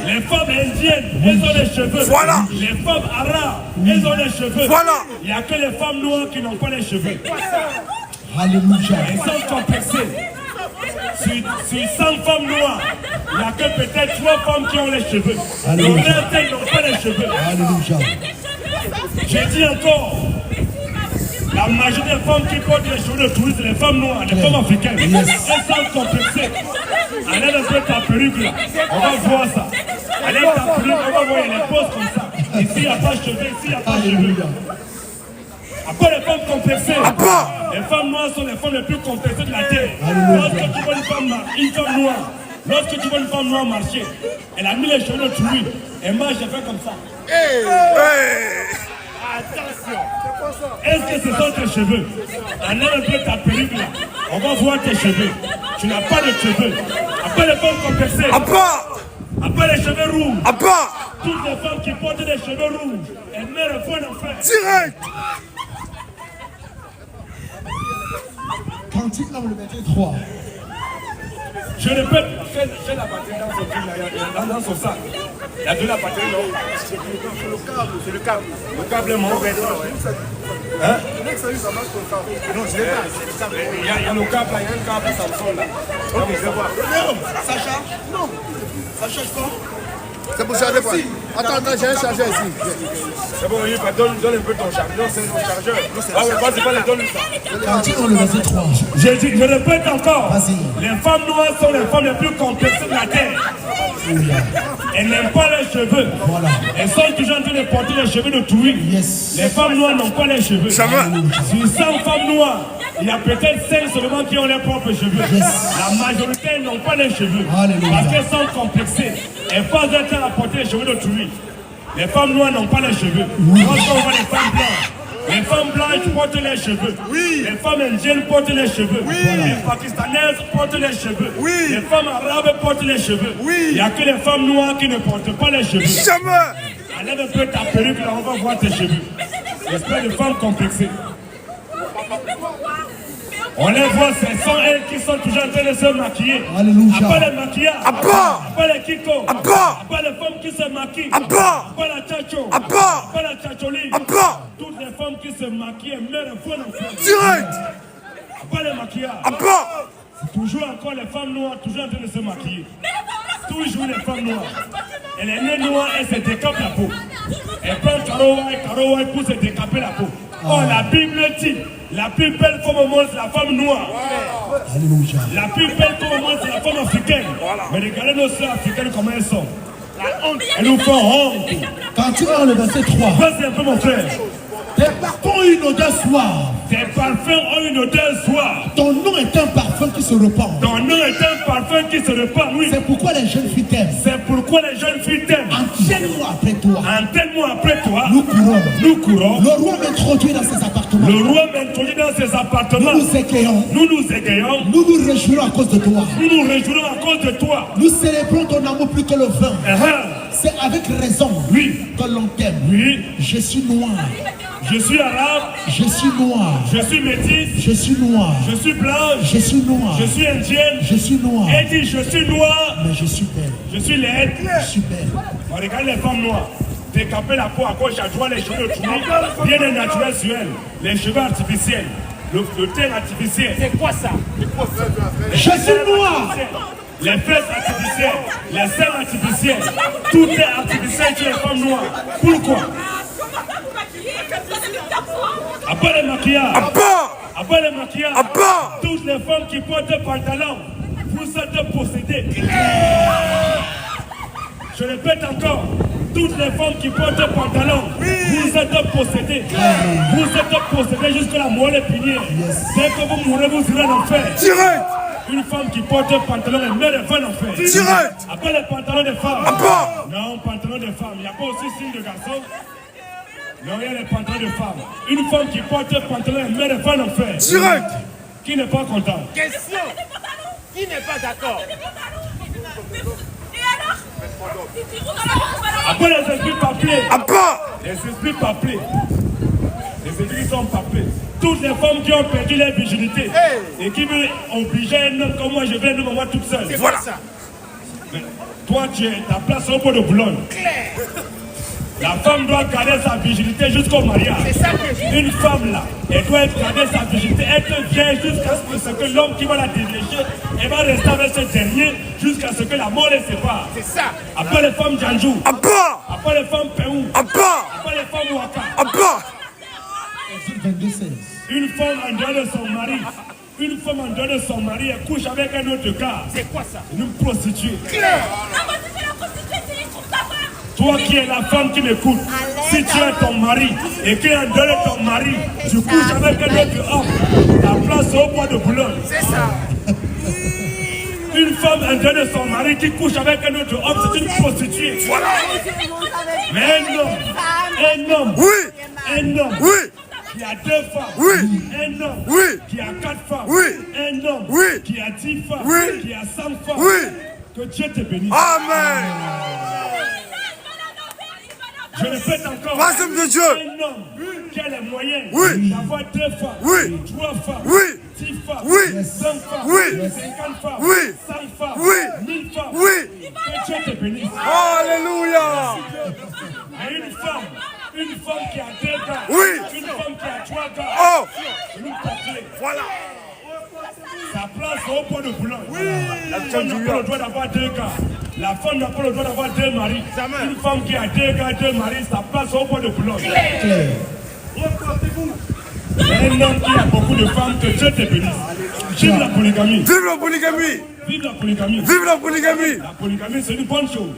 Les femmes indiennes, elles ont les cheveux. Voilà. Les femmes arabes, elles ont les cheveux. Voilà. Il n'y a que les femmes noires qui n'ont pas les cheveux. Alléluia. Elles sont complexées. Sur 100 femmes noires, il n'y a que peut-être 3 femmes qui ont les cheveux. Le reste, elles n'ont pas les cheveux. Alléluia. J'ai dit encore, la majorité des femmes qui portent les cheveux de touristes, les femmes noires, les femmes africaines, elles sont complexées. Allez un peu ta perruque là, on va voir ça. Allez ta perruque, on va voir les poses comme ça. Ici, il n'y a pas de cheveux, ici, il n'y a pas de cheveux. Après les femmes complexées, les femmes noires sont les femmes les plus complexées de la terre. Lorsque tu vois une femme noire, lorsque tu vois une femme noire marcher, elle a mis les cheveux de touristes, elle marche, elle fait comme ça. Attention. Est-ce que ce sont tes cheveux? Enlève un peu ta perruque là. On va voir tes cheveux. Tu n'as pas de cheveux. Après les femmes complexées. Après les cheveux rouges. Toutes les femmes qui portent des cheveux rouges, elles meurent au fond d'enfer. Direct. Cantique homme le verset 3. Je répète, j'ai la batterie dans son truc là, dans son sac. Il y a de la batterie non? C'est le câble. Le câble est mort. Hein? Non, je l'ai pas. C'est le câble. Il y a le câble là, il y a un câble Samsung là. Ok, je vais voir. Ça charge? Non. Ça charge pas? C'est pour charger quoi? Attends, j'ai un chargeur ici. C'est bon, donne un peu ton chargeur. Non, c'est le chargeur. Vas-y, pas les donne ça. Cantique homme le verset 3. Je répète encore. Vas-y. Les femmes noires sont les femmes les plus complexes de la terre. Elles n'aiment pas les cheveux. Voilà. Elles sont toujours en train de porter les cheveux de touring. Yes. Les femmes noires n'ont pas les cheveux. Ça va. Sur 100 femmes noires, il y a peut-être 5 seulement qui ont leurs propres cheveux. La majorité n'ont pas les cheveux. Alléluia. Parce qu'elles sont complexées. Elles passent leur temps à porter les cheveux de touring. Les femmes noires n'ont pas les cheveux. Lorsqu'on voit les femmes blanches, les femmes blanches portent les cheveux. Les femmes indiennes portent les cheveux. Les pakistanaises portent les cheveux. Les femmes arabes portent les cheveux. Il n'y a que les femmes noires qui ne portent pas les cheveux. Jamais. Enlève un peu ta perruque là, on va voir tes cheveux. Espèce de femmes complexées. On les voit, ce sont elles qui sont toujours en train de se maquiller. Alléluia. Après les maquillages. Après les kikos. Après les femmes qui se maquillent. Après la tchacho. Après la tchacholi. Toutes les femmes qui se maquillent, elles meurent au fond d'enfer. Direct. Pas le maquillage. C'est toujours encore les femmes noires, toujours en train de se maquiller. Toujours les femmes noires. Elle est née noire, elle se décape la peau. Elle prend Karowa pour se décaper la peau. Oh, la Bible dit, la plus belle comme au monde, c'est la femme noire. Alléluia. La plus belle comme au monde, c'est la femme africaine. Mais regardez nos soeurs africaines comment elles sont. Elles nous font honte. Quand tu vas dans le verset 3, Vas-y un peu mon frère. tes parfums ont une odeur suave. Tes parfums ont une odeur suave. Ton nom est un parfum qui se répand. Ton nom est un parfum qui se répand, oui. C'est pourquoi les jeunes filles t'aiment. C'est pourquoi les jeunes filles t'aiment. Entraîne-moi après toi. Entraîne-moi après toi. Nous courons. Nous courons. Le roi m'introduit dans ses appartements. Le roi m'introduit dans ses appartements. Nous nous égayons. Nous nous égayons. Nous nous réjouissons à cause de toi. Nous nous réjouissons à cause de toi. Nous célébrons ton amour plus que le vin. C'est avec raison Oui. que l'on t'aime. Oui. Je suis noir. Je suis arabe. Je suis noir. Je suis métisse. Je suis noir. Je suis blanche. Je suis noir. Je suis indienne. Je suis noir. Elle dit je suis noire. Mais je suis belle. Je suis laide. Je suis belle. On regarde les femmes noires. Décaper la peau à gauche, à droite, les cheveux tournés. Rien de naturel sur elles. Les cheveux artificiels. Le teint artificiel. C'est quoi ça? Je suis noir. Les fesses artificielles, les seins artificiels, tout est artificiel chez les femmes noires. Pourquoi? Après le maquillage, toutes les femmes qui portent des pantalons, vous êtes possédées. Je répète encore, toutes les femmes qui portent des pantalons, vous êtes possédées. Vous êtes possédées jusqu'à la moelle épinière. Dès que vous mourrez, vous irez en enfer. Une femme qui porte un pantalon, elle meurt de faim en fait. Direct. Après les pantalons des femmes. Non, pantalon des femmes. Il n'y a pas aussi signe de garçon. Non, il y a les pantalons de femmes. Une femme qui porte un pantalon, elle meurt de faim en fait. Direct. Qui n'est pas content? Question. Qui n'est pas d'accord? Après les esprits papiers. Les esprits papiers. Les esprits sont papiers. Toutes les femmes qui ont perdu leur virginité et qui veulent obliger un homme comme moi, je vais nous voir toute seule. Voilà ça. Mais toi, tu es ta place au pot de Boulogne. La femme doit garder sa virginité jusqu'au mariage. C'est ça que j'ai. Une femme là, elle doit garder sa virginité, être vierge jusqu'à ce que l'homme qui va la diriger, elle va rester avec ce dernier jusqu'à ce que la mort les sépare. C'est ça. Après les femmes Djanjou, après les femmes Péou, après les femmes Waka. Exode 22, 16. Une femme en dehors de son mari, une femme en dehors de son mari, elle couche avec un autre gars. C'est quoi ça? Une prostituée. Claire. Toi qui es la femme qui m'écoute, si tu es ton mari et que en dehors de ton mari, tu couches avec un autre homme, ta place au bois de Boulogne. C'est ça. Une femme en dehors de son mari qui couche avec un autre homme, c'est une prostituée. Voilà. Mais un homme qui a 2 femmes, un homme qui a 4 femmes, un homme qui a 10 femmes, qui a 100 femmes, que Dieu te bénisse. Amen. Je répète encore, Grâce de Dieu. un homme qui a les moyens d'avoir 2 femmes, 3 femmes, 10 femmes, 100 femmes, 50 femmes, 100 femmes, 1000 femmes, que Dieu te bénisse. Alléluia. Et une femme qui a 2 gars, une femme qui a 3 gars, nous porter. Voilà. Sa place au point de Boulogne. La femme n'a pas le droit d'avoir 2 gars. La femme n'a pas le droit d'avoir 2 maris. Une femme qui a 2 gars, 2 maris, sa place au point de Boulogne. Un homme qui a beaucoup de femmes, que Dieu te bénisse. Vive la polygamie. Vive la polygamie. Vive la polygamie. Vive la polygamie. La polygamie, c'est une bonne chose.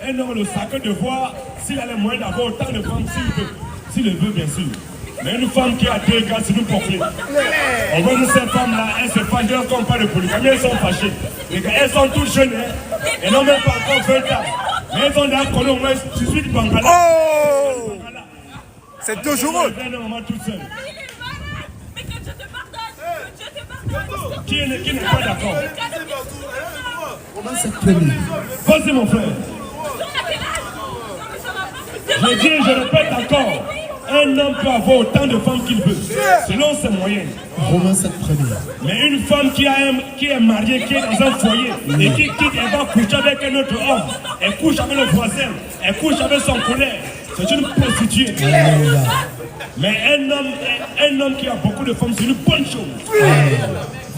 Un homme le sacre de voir s'il a les moyens d'avoir autant de femmes s'il veut. S'il le veut, bien sûr. Mais une femme qui a 2 gars, c'est nous porter. On voit que ces femmes-là, elles se fâchent, elles n'ont pas de polygamie, elles sont fâchées. Les gars, elles sont toutes jeunes, hein. Elles n'ont même pas encore 20 ans. Mais elles ont déjà connu au moins 18 Bangala. Oh! C'est dangereux. Elles ont maman toute seule. Mais que Dieu te pardonne. Que Dieu te pardonne. Qui n'est pas d'accord? Romains 7, 1er. Vas-y, mon frère. Je dis et je répète encore. Un homme peut avoir autant de femmes qu'il veut, selon ses moyens. Romains 7, 1er. Mais une femme qui est mariée, qui est dans un foyer, et qui quitte, elle va coucher avec un autre homme, elle couche avec le voisin, elle couche avec son collègue, c'est une prostituée. Alléluia. Mais un homme qui a beaucoup de femmes, c'est une bonne chose.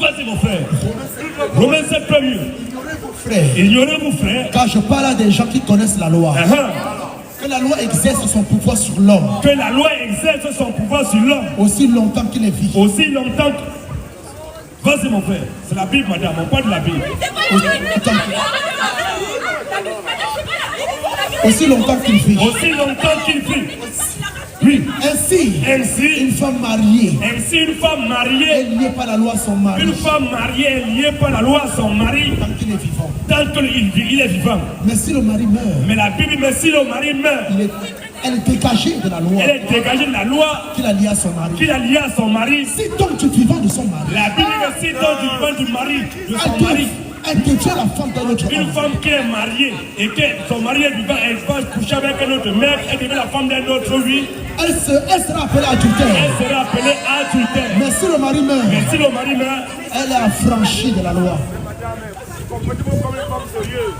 Vas-y mon frère. Romains 7 premier. Frère, Ignorez vos frères. quand je parle à des gens qui connaissent la loi, que la loi exerce son pouvoir sur l'homme Que la loi exerce son pouvoir sur l'homme aussi longtemps qu'il est vivant. aussi longtemps que... Vas-y mon frère. C'est la Bible madame, on parle de la Bible. Aussi longtemps qu'il vit. Aussi longtemps qu'il vit. Oui. Ainsi, une Ainsi femme mariée une femme est mariée, liée par la loi à son mari une femme mariée est liée par la loi à son mari tant qu'il est vivant. tant qu'il est vivant. Mais si le mari meurt, Mais la Bible, mais si le mari meurt, elle est dégagée de la loi elle est dégagée de la loi qu'il a liée à son mari. qu'il a liée à son mari. Si donc tu es vivant de son mari, La Bible dit si dans du vivant du mari, de son mari, elle devient la femme d'un autre une homme. femme qui est mariée et que son mari est vivant, elle va coucher avec un autre mec, elle devient la femme d'un autre, oui, Elle sera appelée adultère. elle sera appelée adultère. Mais si le mari meurt, Mais si le mari meurt, elle est affranchie de la loi. comportez-vous comme une femme sérieuse.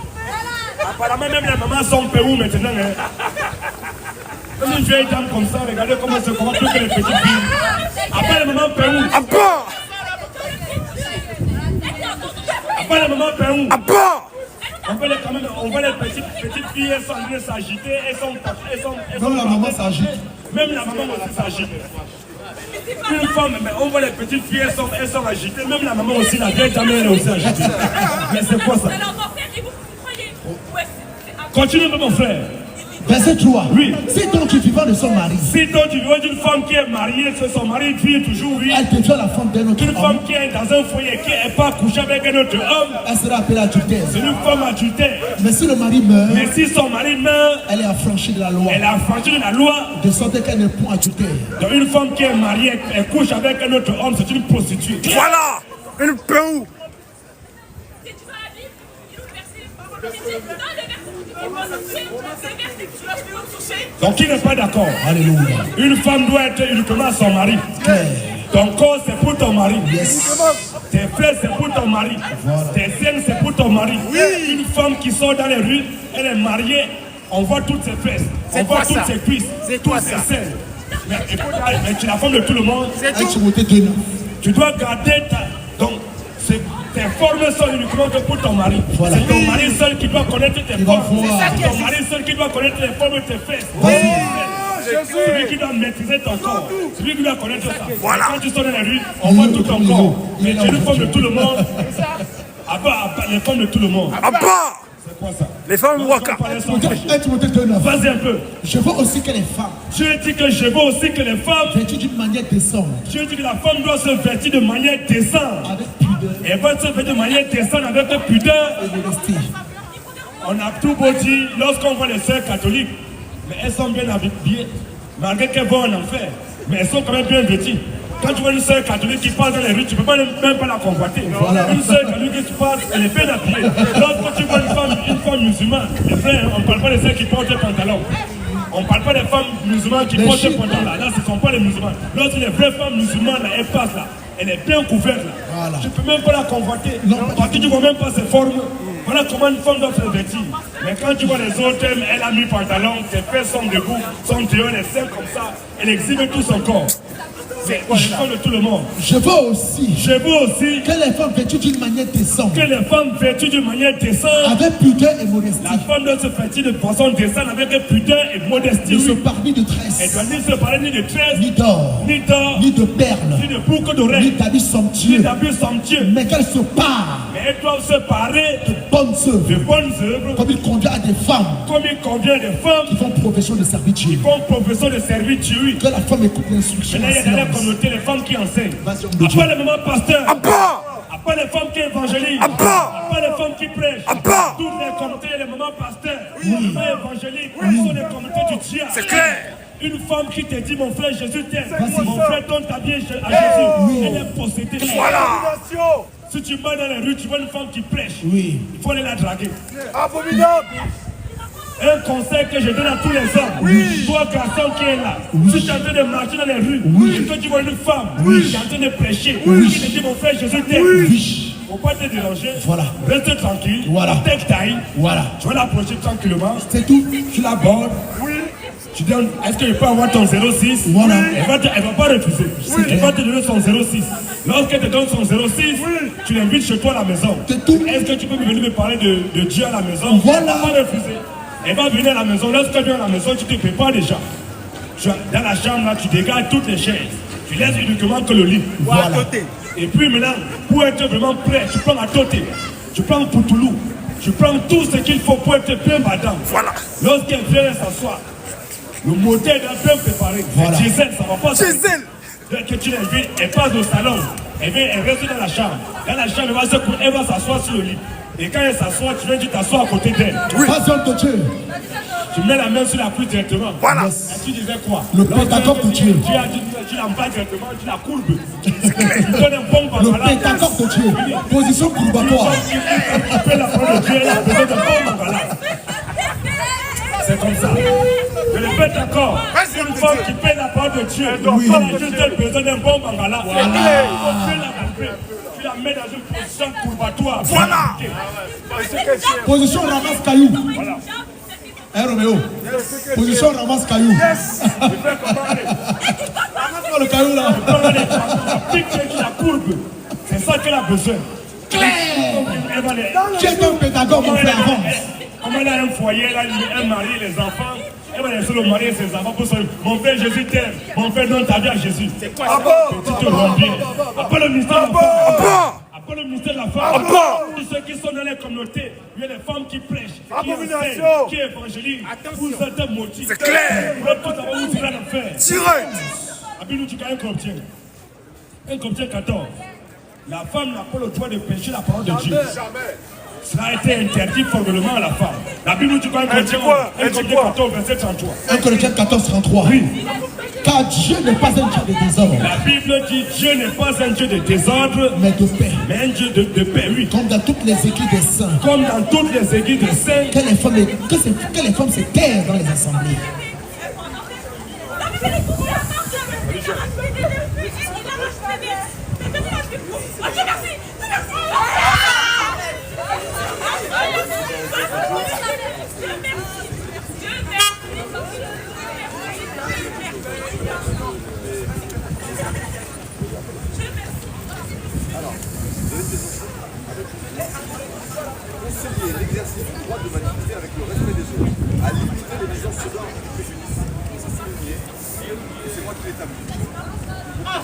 Apparemment, même les mamans sont pérou maintenant. Une vieille dame comme ça, regardez comment se comportent que les petites filles. Après les mamans pérou. Après les mamans pérou. On voit les petites filles, elles sont en train de s'agiter, elles sont Même la maman s'agite. Même la maman aussi s'agite. Une femme, mais on voit les petites filles, elles sont agitées. Même la maman aussi, la vieille dame, elle est aussi agitée. Mais c'est quoi ça? Continue, mon frère. Verset 3. Oui. Si donc tu es vivant de son mari, Si toi tu veux d'une femme qui est mariée, que son mari vit toujours, oui. elle devient la femme d'un autre Une homme. femme qui est dans un foyer, qui n'est pas couchée avec un autre homme, Elle sera appelée adultère. c'est une femme adultère. Mais si le mari meurt, Mais si son mari meurt, elle est affranchie de la loi. elle a affranchi de la loi. De sorte qu'elle n'est point adultère. Donc une femme qui est mariée, elle couche avec un autre homme, c'est une prostituée. Voilà. Une peau. Donc qui n'est pas d'accord? Alléluia. Une femme doit être uniquement son mari. Claire. Ton corps c'est pour ton mari. Yes. Tes fesses c'est pour ton mari. Tes seins c'est pour ton mari. Une femme qui sort dans les rues, elle est mariée, on voit toutes ses fesses, on voit quoi toutes ça? ses cuisses, C'est toutes quoi ses ça? seins. Mais tu es la femme de tout le monde. 1 Timothée 2. Tu dois garder ta... Donc, tes formes sont uniquement que pour ton mari. Voilà. C'est ton mari seul qui doit connaître tes Il va formes. voir. C'est ton mari seul qui doit connaître les formes de tes fesses. C'est lui qui doit maîtriser ton corps. C'est lui qui doit connaître ça. Voilà. Quand tu sors dans la rue, on voit tout ton corps. Il est Mais là tu es une au femme de fond. tout le monde. À part les femmes de tout le monde. C'est quoi ça? Les femmes waka. 1 Timothée 2, 9. Vas-y un peu. Je veux aussi que les femmes, Dieu dit que je veux aussi que les femmes, vêtues d'une manière décente, Dieu dit que la femme doit se vêtir de manière décente. avec pudeur Elle va se vêtir de manière décente avec pudeur. et modestie. On a tout beau dire, lorsqu'on voit les sœurs catholiques, mais elles sont bien habillées, malgré qu'elles vont en enfer, mais elles sont quand même bien vêtues. Quand tu vois une sœur catholique qui passe dans les rues, tu ne peux même pas la convoiter. Voilà. Une sœur catholique qui passe, elle est bien habillée. Lorsque tu vois une femme musulmane, les frères, on ne parle pas des sœurs qui portent des pantalons. On ne parle pas des femmes musulmanes qui portent des pantalons. Là, ce ne sont pas les musulmanes. Lorsque les vraies femmes musulmanes, là, elles passent là, elle est bien couverte là. Voilà. Tu ne peux même pas la convoiter. Non. Parce que tu ne vois même pas ses formes. Voilà comment une femme doit se vêtir. Mais quand tu vois les autres, elle a mis pantalon, ses fesses sont debout, son dehors, les seins comme ça, elle exhibe tout son corps. C'est quoi les femmes de tout le monde? Je veux aussi Je veux aussi que les femmes vêtues d'une manière décente, que les femmes vêtues d'une manière décente, avec pudeur et modestie, la femme doit se vêtir de façon décente avec pudeur et modestie. ne se Oui. parle ni de Elle tresses, doit ni se parler ni de tresses, ni d'or, ni d'or, ni de perles, ni de boucles ni d'oreilles, d'habits ni somptueux, d'habits somptueux. mais qu'elles se parent Mais elles doivent se parer de bonnes de œuvres, bonnes œuvres, comme il convient à des femmes comme il convient des femmes qui font profession de servitude. font profession de servitude. Que la femme écoute l'instruction Maintenant, en il y a dans la silence. communauté les femmes qui enseignent. Vas-y, homme de Dieu. Après les mamans pasteurs. Abba. Après les femmes qui évangélisent. Abba. Après les femmes qui prêchent. Abba. Toutes les communautés, les mamans pasteurs. Les mamans évangéliques. Ce sont les communautés du diable. C'est clair. Une femme qui te dit, mon frère Jésus t'aime. Mon frère donne ta vie à Jésus. Elle est possédée. Voilà. Si tu vas dans les rues, tu vois une femme qui prêche. Oui. Il faut aller la draguer. Abominable. Un conseil que je donne à tous les hommes. Toi, garçon qui est là, si tu es en train de marcher dans les rues, et que tu vois une femme qui est en train de prêcher, qui te dit, mon frère Jésus t'aime. Oui. Faut pas te déranger. Voilà. Reste tranquille. Voilà. Take time. Voilà. Tu vas l'approcher tranquillement. C'est tout. Tu l'abordes. Tu donnes, est-ce que je peux avoir ton 06? Voilà. Elle va pas refuser. Elle va te donner son 06. Lorsqu'elle te donne son 06, tu l'invites chez toi à la maison. C'est tout. Est-ce que tu peux venir me parler de Dieu à la maison? Voilà. Elle va pas refuser. Elle va venir à la maison. Lorsqu'elle vient à la maison, tu te prépares déjà. Dans la chambre, là, tu dégages toutes les chaises. Tu laisses uniquement que le lit. Voilà. Et puis maintenant, pour être vraiment prêt, tu prends à côté. Tu prends Poutoulou. Tu prends tout ce qu'il faut pour être bien madame. Voilà. Lorsqu'elle vient s'asseoir, le moteur est bien préparé. Voilà. Gisèle, ça va pas. Gisèle. Dès que tu l'invites, elle passe au salon. Elle reste dans la chambre. Dans la chambre, elle va s'asseoir sur le lit. Et quand elle s'assoit, tu viens, tu t'assois à côté d'elle. Pas homme de Dieu. Tu mets la main sur la cuisse directement. Voilà. Et tu disais quoi? Le pédagogue de Dieu. Tu l'embats directement, tu la courbes. Tu donnes un bon Le bangala. pédagogue de Dieu. Position courbatoire. Tu peux la parole de Dieu, elle a besoin d'un bon bangala. C'est comme ça. Je le fais d'accord. Une femme qui paie la parole de Dieu, Oui. tu as besoin d'un bon bangala. Voilà. Tu la mets dans une position courbatoire. Voilà. Position ramasse caillou. Voilà. Hein, Roméo? Position ramasse caillou. Je fais comment aller. Ramasse le caillou là. Tu la courbe. C'est ça qu'elle a besoin. Claire. Elle va les... Tu es un pédagogue, mon frère, avance. Comme elle a un foyer, elle a un mari, les enfants, elle va laisser le mari et ses enfants pour se dire, mon père Jésus t'aime, mon père donne ta vie à Jésus. C'est quoi ça? Tu te rends bien. Après le ministère de la femme. Après le ministère de la femme. Tous ceux qui sont dans les communautés, il y a des femmes qui prêchent, qui enseignent, qui évangélisent. Vous êtes maudits. C'est clair. Vous êtes tous d'abord, vous tirez l'enfer. Direct. Abilou, tu gagnes un chrétien. Un chrétien 14. La femme n'a pas le droit de pécher la parole de Dieu. Cela a été interdit formellement à la femme. La Bible dit quoi? Un Corinthiens 14, verset 33. 1 Corinthiens 14, 33. Oui. Car Dieu n'est pas un Dieu de désordre, La Bible dit Dieu n'est pas un Dieu de désordre, mais de paix. mais un Dieu de paix, oui. Comme dans toutes les églises des saints. Comme dans toutes les églises de saints, Que les femmes se taisent dans les assemblées. L'exercice du droit de manifester avec le respect des autres, à limiter les nuisances sonores et préjudices. Ça c'est signé, et c'est moi qui l'établis. À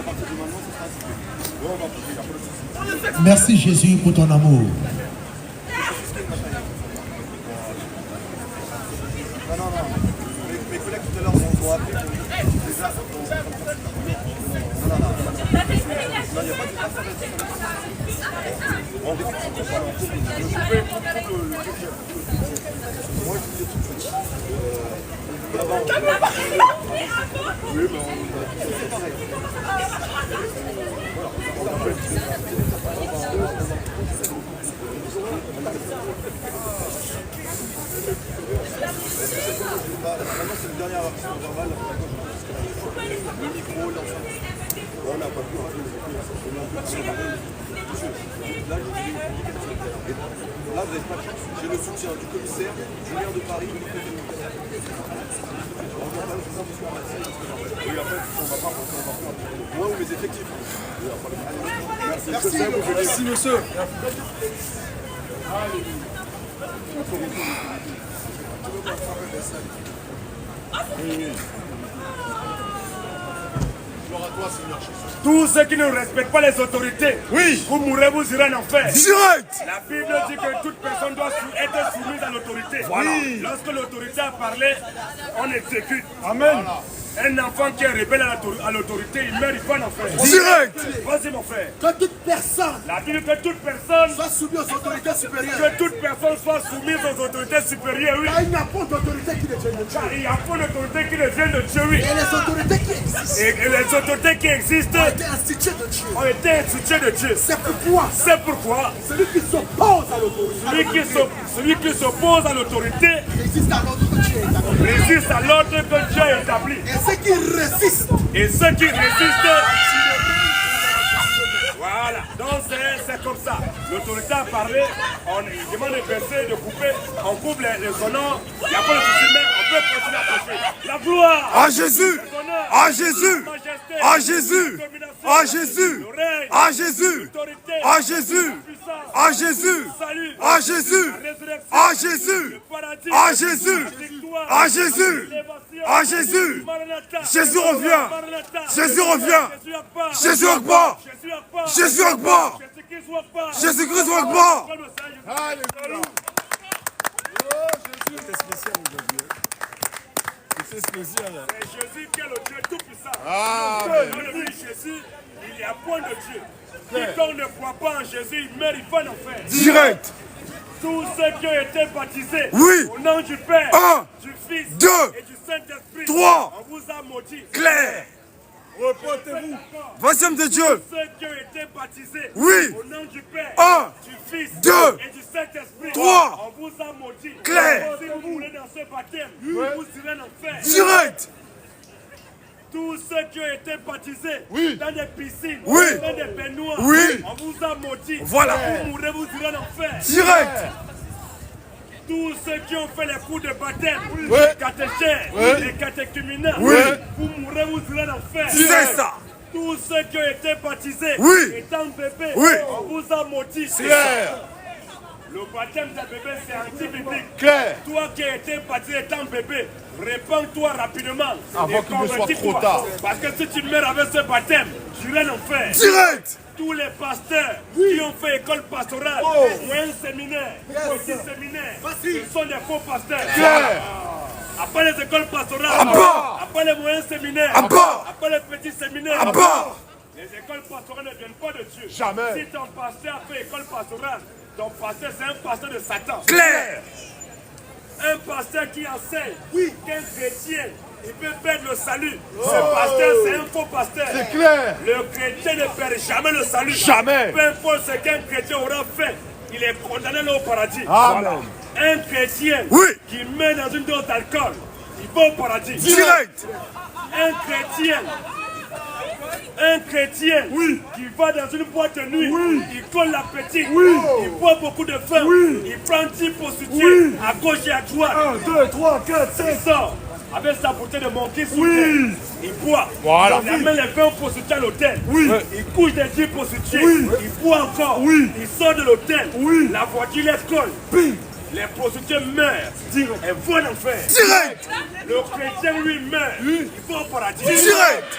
partir de maintenant, ça sera accepté. Bon, on va prier, il n'y a pas de souci. Merci Jésus pour ton amour. Non. Mes collègues tout à l'heure m'ont appelé pour déjà. Non, il n'y a pas de on décide de parler en couple. Je pouvais comprendre le Dieu. Moi, je disais tout de suite. Oui, mais c'est pareil. Maintenant, c'est le dernier avertissement verbal. Le micro, l'ensemble. On n'a pas pu rater les écoles. Là, vous n'avez pas de chance. J'ai le soutien du commissaire, du maire de Paris, du préfet de Marseille. Oui, après, on va pas moi ou mes effectifs. Merci, monsieur. Tous ceux qui ne respectent pas les autorités, oui, vous mourrez, vous irez en enfer. Direct. La Bible dit que toute personne doit être soumise à l'autorité. Voilà. Oui. Lorsque l'autorité a parlé, on exécute. Amen. Voilà. Un enfant qui est rebelle à l'autorité, il meurt, il va en enfer. Direct. Vas-y mon frère. Que toute personne La Bible dit que toute personne soit soumise aux autorités supérieures. Que toute personne soit soumise aux autorités supérieures, oui. Car il n'y a pas d'autorité qui ne vient de Dieu. Car il n'y a pas d'autorité qui ne vient de Dieu, oui. Et les autorités qui existent Et les autorités qui existent ont été instituées de Dieu. ont été instituées de Dieu. C'est pourquoi Celui qui s'oppose à l'autorité, celui qui s'oppose à l'autorité résiste à l'ordre que Dieu a établi. résiste à l'ordre que Dieu a établi. Et ceux qui résistent, Voilà, donc c'est comme ça. L'autorité a parlé, on demande de baisser, de couper, on coupe les honneurs, il n'y a pas de souci, mais on peut continuer à prêcher. La gloire À Jésus. À Jésus. À Jésus. À Jésus. À Jésus. À Jésus. À Jésus. À Jésus. À Jésus. À Jésus. À Jésus. À Jésus. Jésus revient. Jésus revient. Jésus Akbar. Jésus Akbar. Jésus-Christ Akbar. Alléluia. C'était spécial aujourd'hui. C'est spécial. C'est Jésus qui est le Dieu tout-puissant. Ah, Dans le nom de Jésus, il n'y a point de Dieu. Quiconque ne croit pas en Jésus, il meurt, il va en enfer. Direct. Tous ceux qui ont été baptisés Oui. au nom du Père, Un, du Fils deux, et du Saint-Esprit, trois. on vous a maudit. Clair. Reportez-vous. Voici de Dieu. Tous ceux qui ont été baptisés Oui. au nom du Père, Un, du Fils deux, et du Saint-Esprit, trois. on vous a maudit. Clair. Si vous voulez dans ce baptême, vous irez en enfer. Direct. Tous ceux qui ont été baptisés Oui. dans des piscines, Oui. dans des baignoires, Oui. on vous a maudit. Voilà. Vous mourrez, vous irez en enfer. Direct. Tous ceux qui ont fait les cours de baptême, Oui. les catéchènes, Oui. les catéchuménats, Oui. vous mourrez, vous irez en enfer. C'est ça. Tous ceux qui ont été baptisés, Oui. étant bébés, Oui. on vous a maudit. Clair. Le baptême d'un bébé, c'est anti-biblique. Clair. Toi qui as été baptisé étant bébé, répands-toi rapidement. Avant Et qu'il ne soit convertis-toi. trop tard. Parce que si tu meurs avec ce baptême, tu iras en enfer. Direct. Tous les pasteurs qui ont fait école pastorale, moyen séminaire, petit séminaire, ce sont des faux pasteurs. Clair. Après les écoles pastorales, À bas. après les moyens séminaires, À bas. après les petits séminaires, À bas. les écoles pastorales ne viennent pas de Dieu. Jamais. Si ton pasteur a fait école pastorale, ton pasteur c'est un pasteur de Satan. Clair. Un pasteur qui enseigne qu'un chrétien, il peut perdre le salut. Ce pasteur, c'est un faux pasteur. C'est clair. Le chrétien ne perd jamais le salut. Jamais. Peu importe ce qu'un chrétien aura fait, il est condamné là au paradis. Amen. Un chrétien Oui. qui met dans une dose d'alcool, il va au paradis. Direct. Un chrétien qui va dans une boîte de nuit, il colle l'appétit, il boit beaucoup de vin, il prend 10 prostituées à gauche et à droite. 1, 2, 3, 4, 5. Il sort avec sa bouteille de monkey sous le nez. Il boit. Voilà. Il amène les 20 prostituées à l'hôtel. Il couche des 10 prostituées. Il boit encore. Il sort de l'hôtel. La voiture les colle. Les prostituées meurent. Elles vont en enfer. Direct. Le chrétien lui meurt. Il va au paradis. Direct.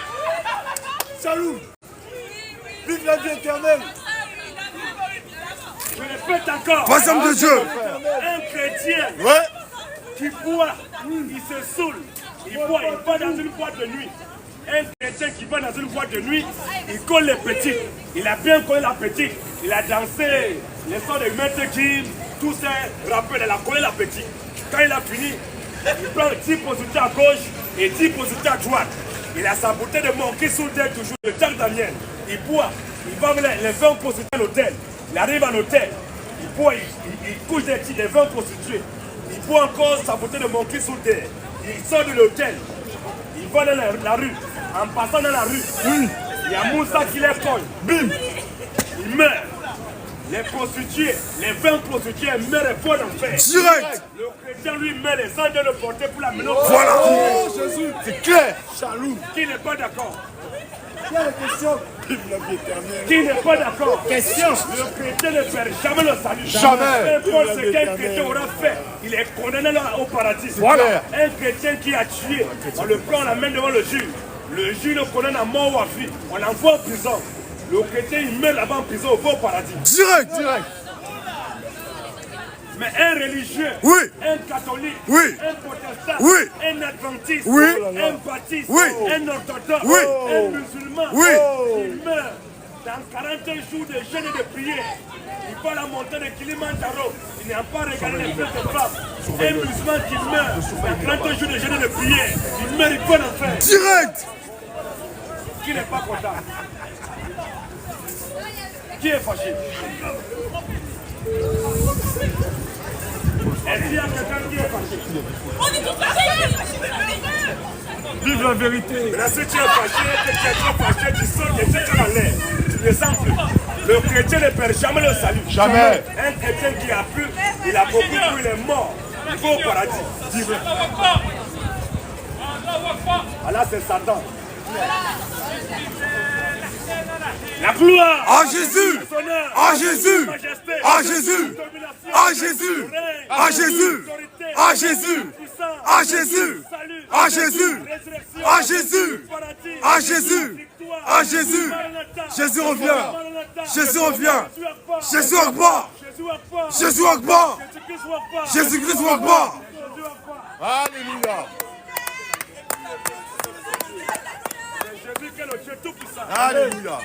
Salut. Vive la vie éternelle. Je répète encore. Voici de Dieu. Un chrétien Ouais. qui boit, il se saoule. Il boit, il va dans une boîte de nuit. Un chrétien qui va dans une boîte de nuit, il colle les petits. Il a bien collé la petite. Il a dansé les sons de Maître Gims, tous ces rappeurs, il a collé la petite. Quand il a fini, il prend 10 prostituées à gauche et 10 prostituées à droite. Il a sa bouteille de monkey sous le tête toujours, de Jack Daniel. Il boit, il va avec les 20 prostituées à l'hôtel. Il arrive à l'hôtel, il boit, il couche les 20 prostituées. Il boit encore sa bouteille de monkey sous le tête. Il sort de l'hôtel, il va dans la rue. En passant dans la rue, il y a Moussa qui les colle. Bim! Il meurt. Les prostituées, les 20 prostituées meurent et vont en enfer. Direct. Le chrétien lui met les anges de le porter pour la mener au Voilà. Oh Jésus. C'est clair. Chaloum. Qui n'est pas d'accord? Qui a la question? Vive la vie éternelle. Qui n'est pas d'accord? Question. Le chrétien ne perd jamais le salut. Jamais. Peu importe ce qu'un chrétien aura fait, il est condamné là au paradis. Voilà. Un chrétien qui a tué, on le prend, on l'amène devant le juge. Le juge le condamne à mort ou à vie. On l'envoie en prison. Le chrétien, il meurt là-bas en prison, il va au paradis. Direct. Direct. Mais un religieux, Oui. un catholique, Oui. un protestant, Oui. un adventiste, Oui. un baptiste, Oui. un orthodoxe, Oui. un musulman, Oui. il meurt dans 40 jours de jeûne et de prière. Il va à la montagne de Kilimandjaro, il n'a pas regardé les fesses de femmes. Un musulman qui meurt dans 40 jours de jeûne et de prière, il meurt, il va en enfer. Direct. Qui n'est pas content? Qui est fâché? Est-ce qu'il y a quelqu'un qui est fâché? Vive la vérité. Mais là, si tu es fâché, que tu es trop fâché, tu sors, tu es dans l'air. Tu ne sens plus. Le chrétien ne perd jamais le salut. Jamais. Un chrétien qui a pu, il a beaucoup pris, il est mort. Il va au paradis. Ah là, c'est Satan. La gloire. À Jésus. À Jésus. À Jésus. À Jésus. À Jésus. À Jésus. À Jésus. À Jésus. À Jésus. À Jésus. À Jésus. Jésus revient. Jésus revient. Jésus Akbar. Jésus Akbar. Jésus-Christ Akbar. Alléluia. Jésus qui est le Dieu tout-puissant. Alléluia.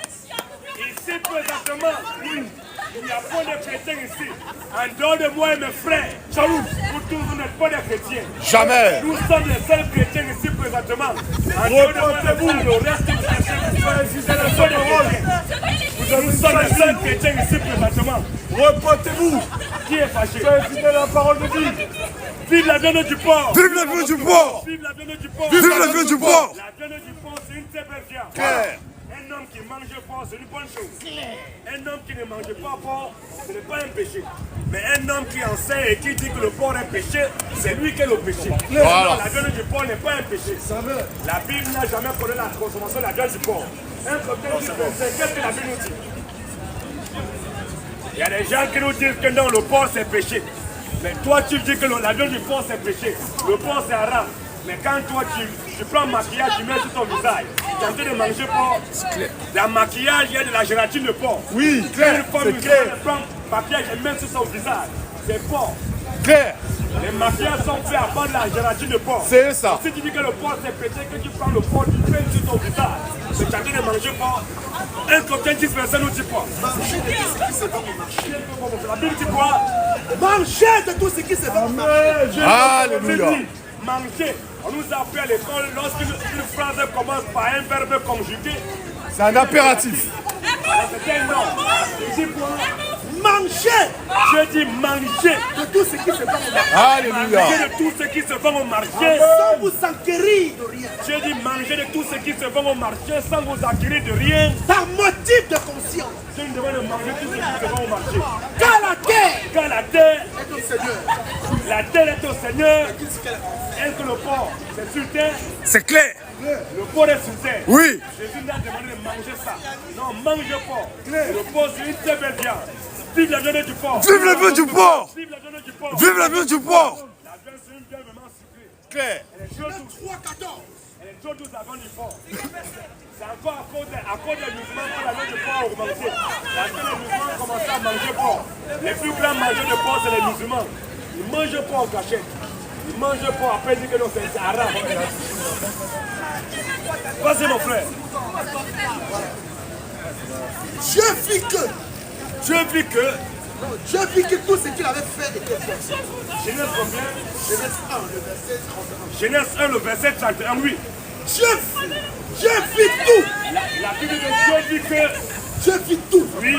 Ici, présentement, il n'y a pas de chrétiens ici. En dehors de moi et mes frères, vous tous, vous n'êtes pas des chrétiens. Jamais. Nous sommes les seuls chrétiens ici présentement. En dehors de moi et mes frères, le reste, nous sommes les seuls chrétiens ici présentement. Repentez-vous. Qui est fâché? C'est la parole de Dieu. Vive la viande du porc. Vive la viande du porc. Vive la viande du porc. Vive la viande du porc. La viande du porc, c'est une très belle viande. Claire. Un homme qui mange porc, c'est une bonne chose. Un homme qui ne mange pas porc, ce n'est pas un péché. Mais un homme qui enseigne et qui dit que le porc est péché, c'est lui qui est le péché. Voilà. La viande du porc n'est pas un péché. La Bible n'a jamais condamné la consommation de la viande du porc. Un cocktail qui c'est qu'est-ce que la Bible nous dit? Il y a des gens qui nous disent que non, le porc c'est péché. Mais toi tu dis que la viande du porc c'est péché. Le porc c'est haram. Mais quand toi tu prends un maquillage, tu mets sur ton visage, tu es en train de manger porc, dans le maquillage, il y a de la gélatine de porc. Oui, Quand clair, une femme c'est musulmane clair. prend un maquillage et met sur son visage, c'est porc. Clair. Les maquillages sont faits à base de la gélatine de porc. C'est ça. Si tu dis que le porc c'est péché, que tu prends le porc, tu mets sur ton visage, c'est que tu es en train de manger porc. Un cocktail 10 personnes nous dit quoi? La Bible dit quoi? Mangez de tout ce qui se vend. Alléluia. Manger. On nous a appris à l'école, lorsqu'une phrase commence par un verbe conjugué, C'est un impératif. c'est un nom. Il dit quoi? Mangez Je dis manger. de tout ce qui se vend. Alléluia. Manger de tout ce qui se vend au marché. Sans vous enquérir de rien. Je dis manger de tout ce qui se vend au marché sans vous acquérir de rien. Par motif de conscience. Je me demande de manger tout ce qui se vend au marché. Car la terre Quand la terre est au Seigneur. La terre est au Seigneur. Est-ce que le porc, c'est sur terre? C'est clair. Le porc est sur terre. Oui. Jésus nous a demandé de manger ça. Non, mange le porc. Le porc, c'est une très belle viande. Vive la viande du porc. Vive la viande du porc. Vive la viande du porc. Vive la viande du porc. La viande, c'est une viande vraiment sucrée. Clair. Elle est trop douce. 3-14. Elle est trop douce, la viande du porc. C'est encore à cause des musulmans que la viande du porc a augmenté. Parce que les musulmans ont commencé à manger porc. Les plus grands mangeurs de porc, c'est les musulmans. Ils mangent porc en cachette. Ils mangent porc, après ils disent que non, c'est arabe. Vas-y mon frère. Dieu fit que. Dieu vit que, Dieu vit que tout ce qu'il avait fait était bon. Genèse combien? Genèse 1, le verset 31. Genèse 1, le verset 31, oui. Dieu fit tout. La Bible de Dieu dit que, Dieu fit tout. oui,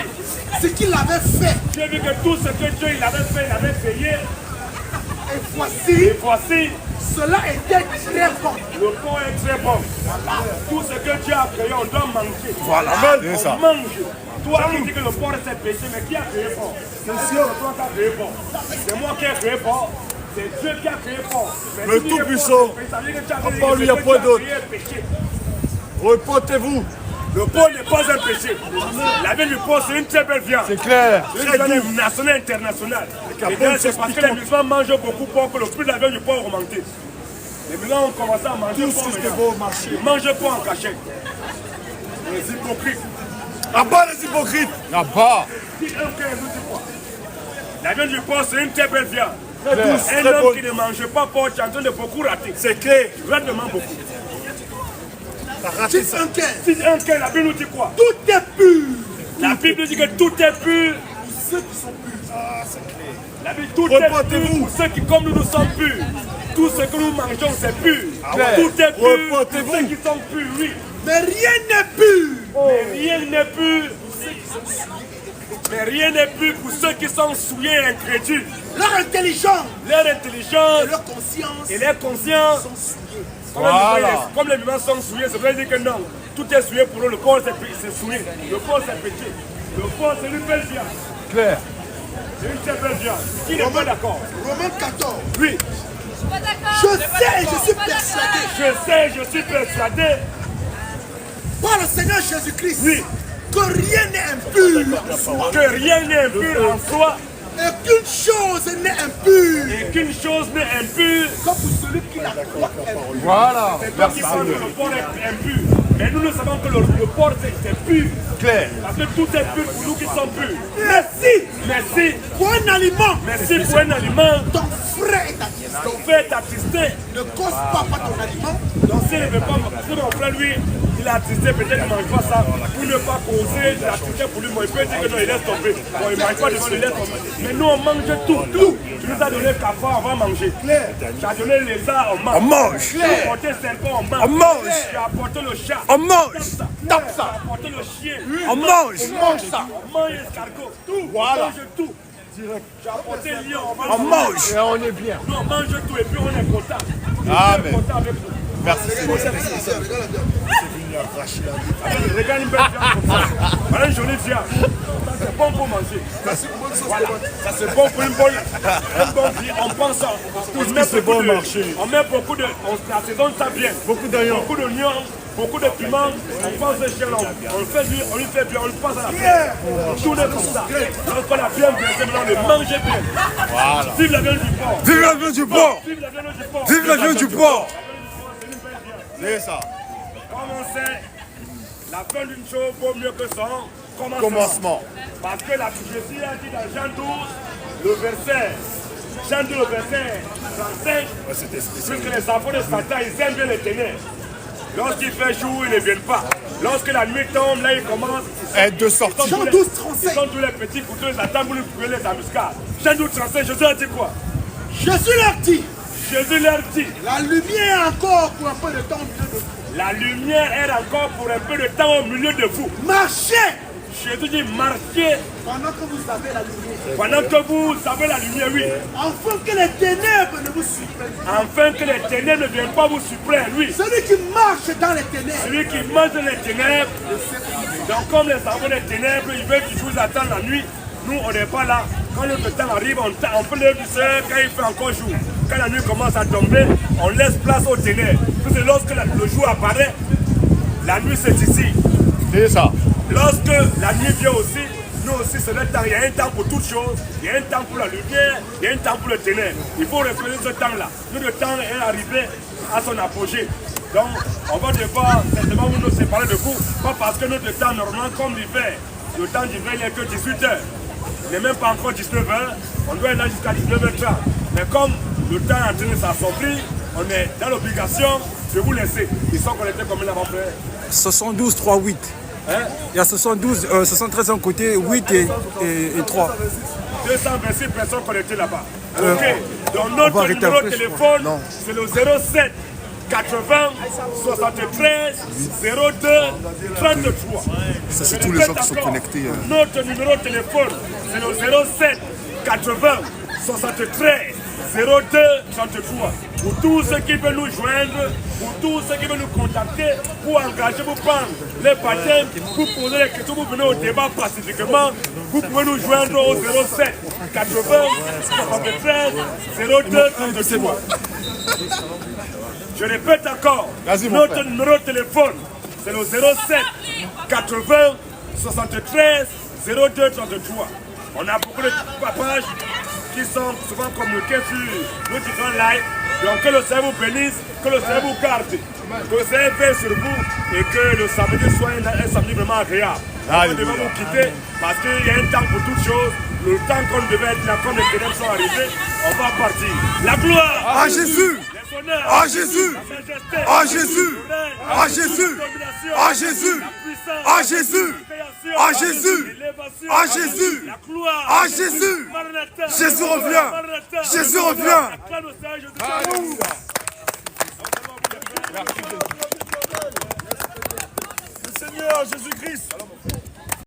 Ce qu'il avait fait. Dieu vit que tout ce que Dieu il avait fait, il avait payé. Et voici, Et voici, cela était très bon. le porc est très bon. Tout ce que Dieu a créé, on doit manger. Voilà. C'est On ça. mange. Toi qui dis que le porc c'est péché, mais qui a créé le porc? C'est toi qui as créé le porc. C'est moi qui ai créé le porc. C'est Dieu qui a créé le porc. Mais Le si tu dis Tout-Puissant. porc, ça veut dire que tu as créé part lui, il y a ce que pas tu as d'autre. créé est péché. Repentez-vous. Le porc n'est pas un péché. La viande du porc, c'est une très belle viande. C'est clair. C'est une viande nationale internationale. Et d'ailleurs, c'est parce que les musulmans mangent beaucoup porc que le prix de la viande du porc a augmenté. Les musulmans ont commencé à manger Tout porc ce qui maintenant. est beau au marché. Ils mangent porc en cachette. Les hypocrites. À bas les hypocrites. À bas. Si un frère nous dit quoi? La viande du porc, c'est une très belle viande. Très douce, Un très homme bonne. qui ne mange pas porc, tu es en train de beaucoup rater. C'est clair. Vraiment beaucoup. T'as raté Titre ça. 1, 15. Si un cœur, la Bible nous dit quoi? Tout est pur. La Bible dit que tout est pur. Ceux qui sont purs. La Bible, tout est pur Repentez-vous. pour ceux qui, comme nous sommes purs. Tout ce que nous mangeons, c'est pur. ouais. Tout est pur pour Repentez-vous. ceux qui sont purs, oui. Mais rien n'est pur. Mais rien n'est pur. Mais rien n'est pur pour ceux qui sont souillés et incrédules. Leur intelligence Leur et intelligence leur conscience et leur conscience, sont souillées. comme les musulmans sont souillés, ça veut dire que non. Tout est souillé pour eux. Le corps c'est souillé. Le corps c'est péché. Le fond, c'est une belle viande. Claire. C'est une très belle viande. Qui n'est pas d'accord? Romains 14. Oui. Pas d'accord. Je sais, je suis persuadé Je suis persuadé. par le Seigneur Jésus-Christ Oui. que rien n'est impur en soi. Que rien n'est impur en soi Et qu'une chose n'est impure et qu'une chose n'est impure. que pour celui qui la croit impure. Voilà. C'est toi qui penses que le porc est impur. Mais nous savons que le porc c'est pur. Claire. Parce que tout est pur pour nous qui sommes purs. Merci Merci. pour un aliment. Merci pour un aliment. Ton frère est attristé. Ton frère est attristé. Ne cause pas ton aliment. Donc s'il ne veut pas, si mon frère lui, il est attristé, peut-être qu'il ne mange pas ça. Pour ne pas causer de l'attristé pour lui, il peut dire que non, il laisse tomber. Bon, il ne mange pas devant, il laisse tomber. Mais nous on mange tout. Tu nous as donné le cafard, on va manger. Tu as donné les arts, on mange. On mange. Tu as apporté serpent, on mange. On mange. Tu as apporté le chat. On mange. Tu as apporté le chien. On mange. On mange ça. On mange l'escargot. Tout. Voilà. On mange tout. Tu as apporté le lion, On mange. Et on est bien. Nous on mange tout et puis on est content. Amen. On est content avec nous. Merci. Regarde une belle viande comme ça. Voilà une jolie viande. Ça c'est bon pour manger. Voilà. Ça c'est bon pour une bonne vie. On pense à tout ce qui c'est bon marché. On met beaucoup de. La saison ça bien. Beaucoup d'oignons. Beaucoup d'oignons. Beaucoup de piments. On pense à chez l'homme. On lui fait bien, on lui pense à la bière. Tout est comme ça. Lorsqu'on a bien blessé, maintenant on le mange bien. Voilà. Vive la viande du porc. Vive la viande du porc. Vive la viande du porc. Vive la viande du porc. C'est ça. Comme on sait, la fin d'une chose vaut mieux que son Commencement. Parce que la Jésus a dit dans Jean 12, le verset, Jean 12, le verset 35, puisque les enfants de Satan, ils aiment bien les ténèbres. Lorsqu'il fait jour, ils ne viennent pas. Lorsque la nuit tombe, là, ils commencent. De sortir. Jean 12, 35. Ils sont tous les petits couteaux, ils attendent pour lui couper les embuscades. Jean 12, 35, Jésus a dit quoi? Jésus leur dit, Jésus leur dit, la lumière encore pour un peu de temps au milieu de vous. la lumière est encore pour un peu de temps au milieu de vous. Marchez Jésus dit, marchez pendant que vous avez la lumière. pendant que vous avez la lumière, oui. Afin que les ténèbres ne vous surprennent pas. Afin que les ténèbres ne viennent pas vous surprendre, oui. Celui qui marche dans les ténèbres, Celui qui mange les ténèbres, donc comme les enfants des ténèbres, ils veulent toujours attendre la nuit. Nous, on n'est pas là. Quand notre temps arrive, on peut lever du ciel quand il fait encore jour. Quand la nuit commence à tomber, on laisse place aux ténèbres. Parce que lorsque le jour apparaît, la nuit c'est ici. C'est ça. Lorsque la nuit vient aussi, nous aussi c'est le temps. Il y a un temps pour toutes choses. Il y a un temps pour la lumière, il y a un temps pour le ténèbre. Il faut respecter ce temps-là. Notre temps est arrivé à son apogée. Donc, on va devoir certainement nous séparer de vous. Pas parce que notre temps normal comme l'hiver. Le temps d'hiver, il n'est que 18 h. Il n'est même pas encore 19 h. On doit être là jusqu'à 19h30. Mais comme le temps est en train de s'assombrir, on est dans l'obligation de vous laisser. Ils sont connectés comme un avant-frère. 72, 3, 8. Hein? Il y a 73 d'un côté, 8 et 3. 226 personnes connectées là-bas. Ok. Donc notre arrêter numéro de après, téléphone, non. c'est le 07 80 73 02 33. Ça, c'est Je tous les répète gens qui sont encore, connectés. Notre numéro de téléphone, c'est le 07 80 73 02 33. Pour tous ceux qui veulent nous joindre, pour tous ceux qui veulent nous contacter, pour engager, pour prendre les baptêmes, pour poser les questions, pour venir au débat pacifiquement, vous pouvez nous joindre au 07 80 73 02 33. Je répète encore, Vas-y, mon notre frère. numéro de téléphone, c'est le 07 80 73 02 33. On a beaucoup de papages qui sont souvent communiqués sur nos différents lives. Donc que le Seigneur vous bénisse, que le Seigneur vous garde, que le Seigneur veille sur vous et que le samedi soit un samedi vraiment agréable. On devait vous quitter parce qu'il y a un temps pour toutes choses. Le temps qu'on devait être là, comme les ténèbres sont arrivés, on va partir. La gloire À Jésus. À Jésus. À Jésus. À Jésus. À Jésus. À Jésus. À Jésus. À Jésus. À Jésus. Jésus revient. Jésus revient. Le Seigneur Jésus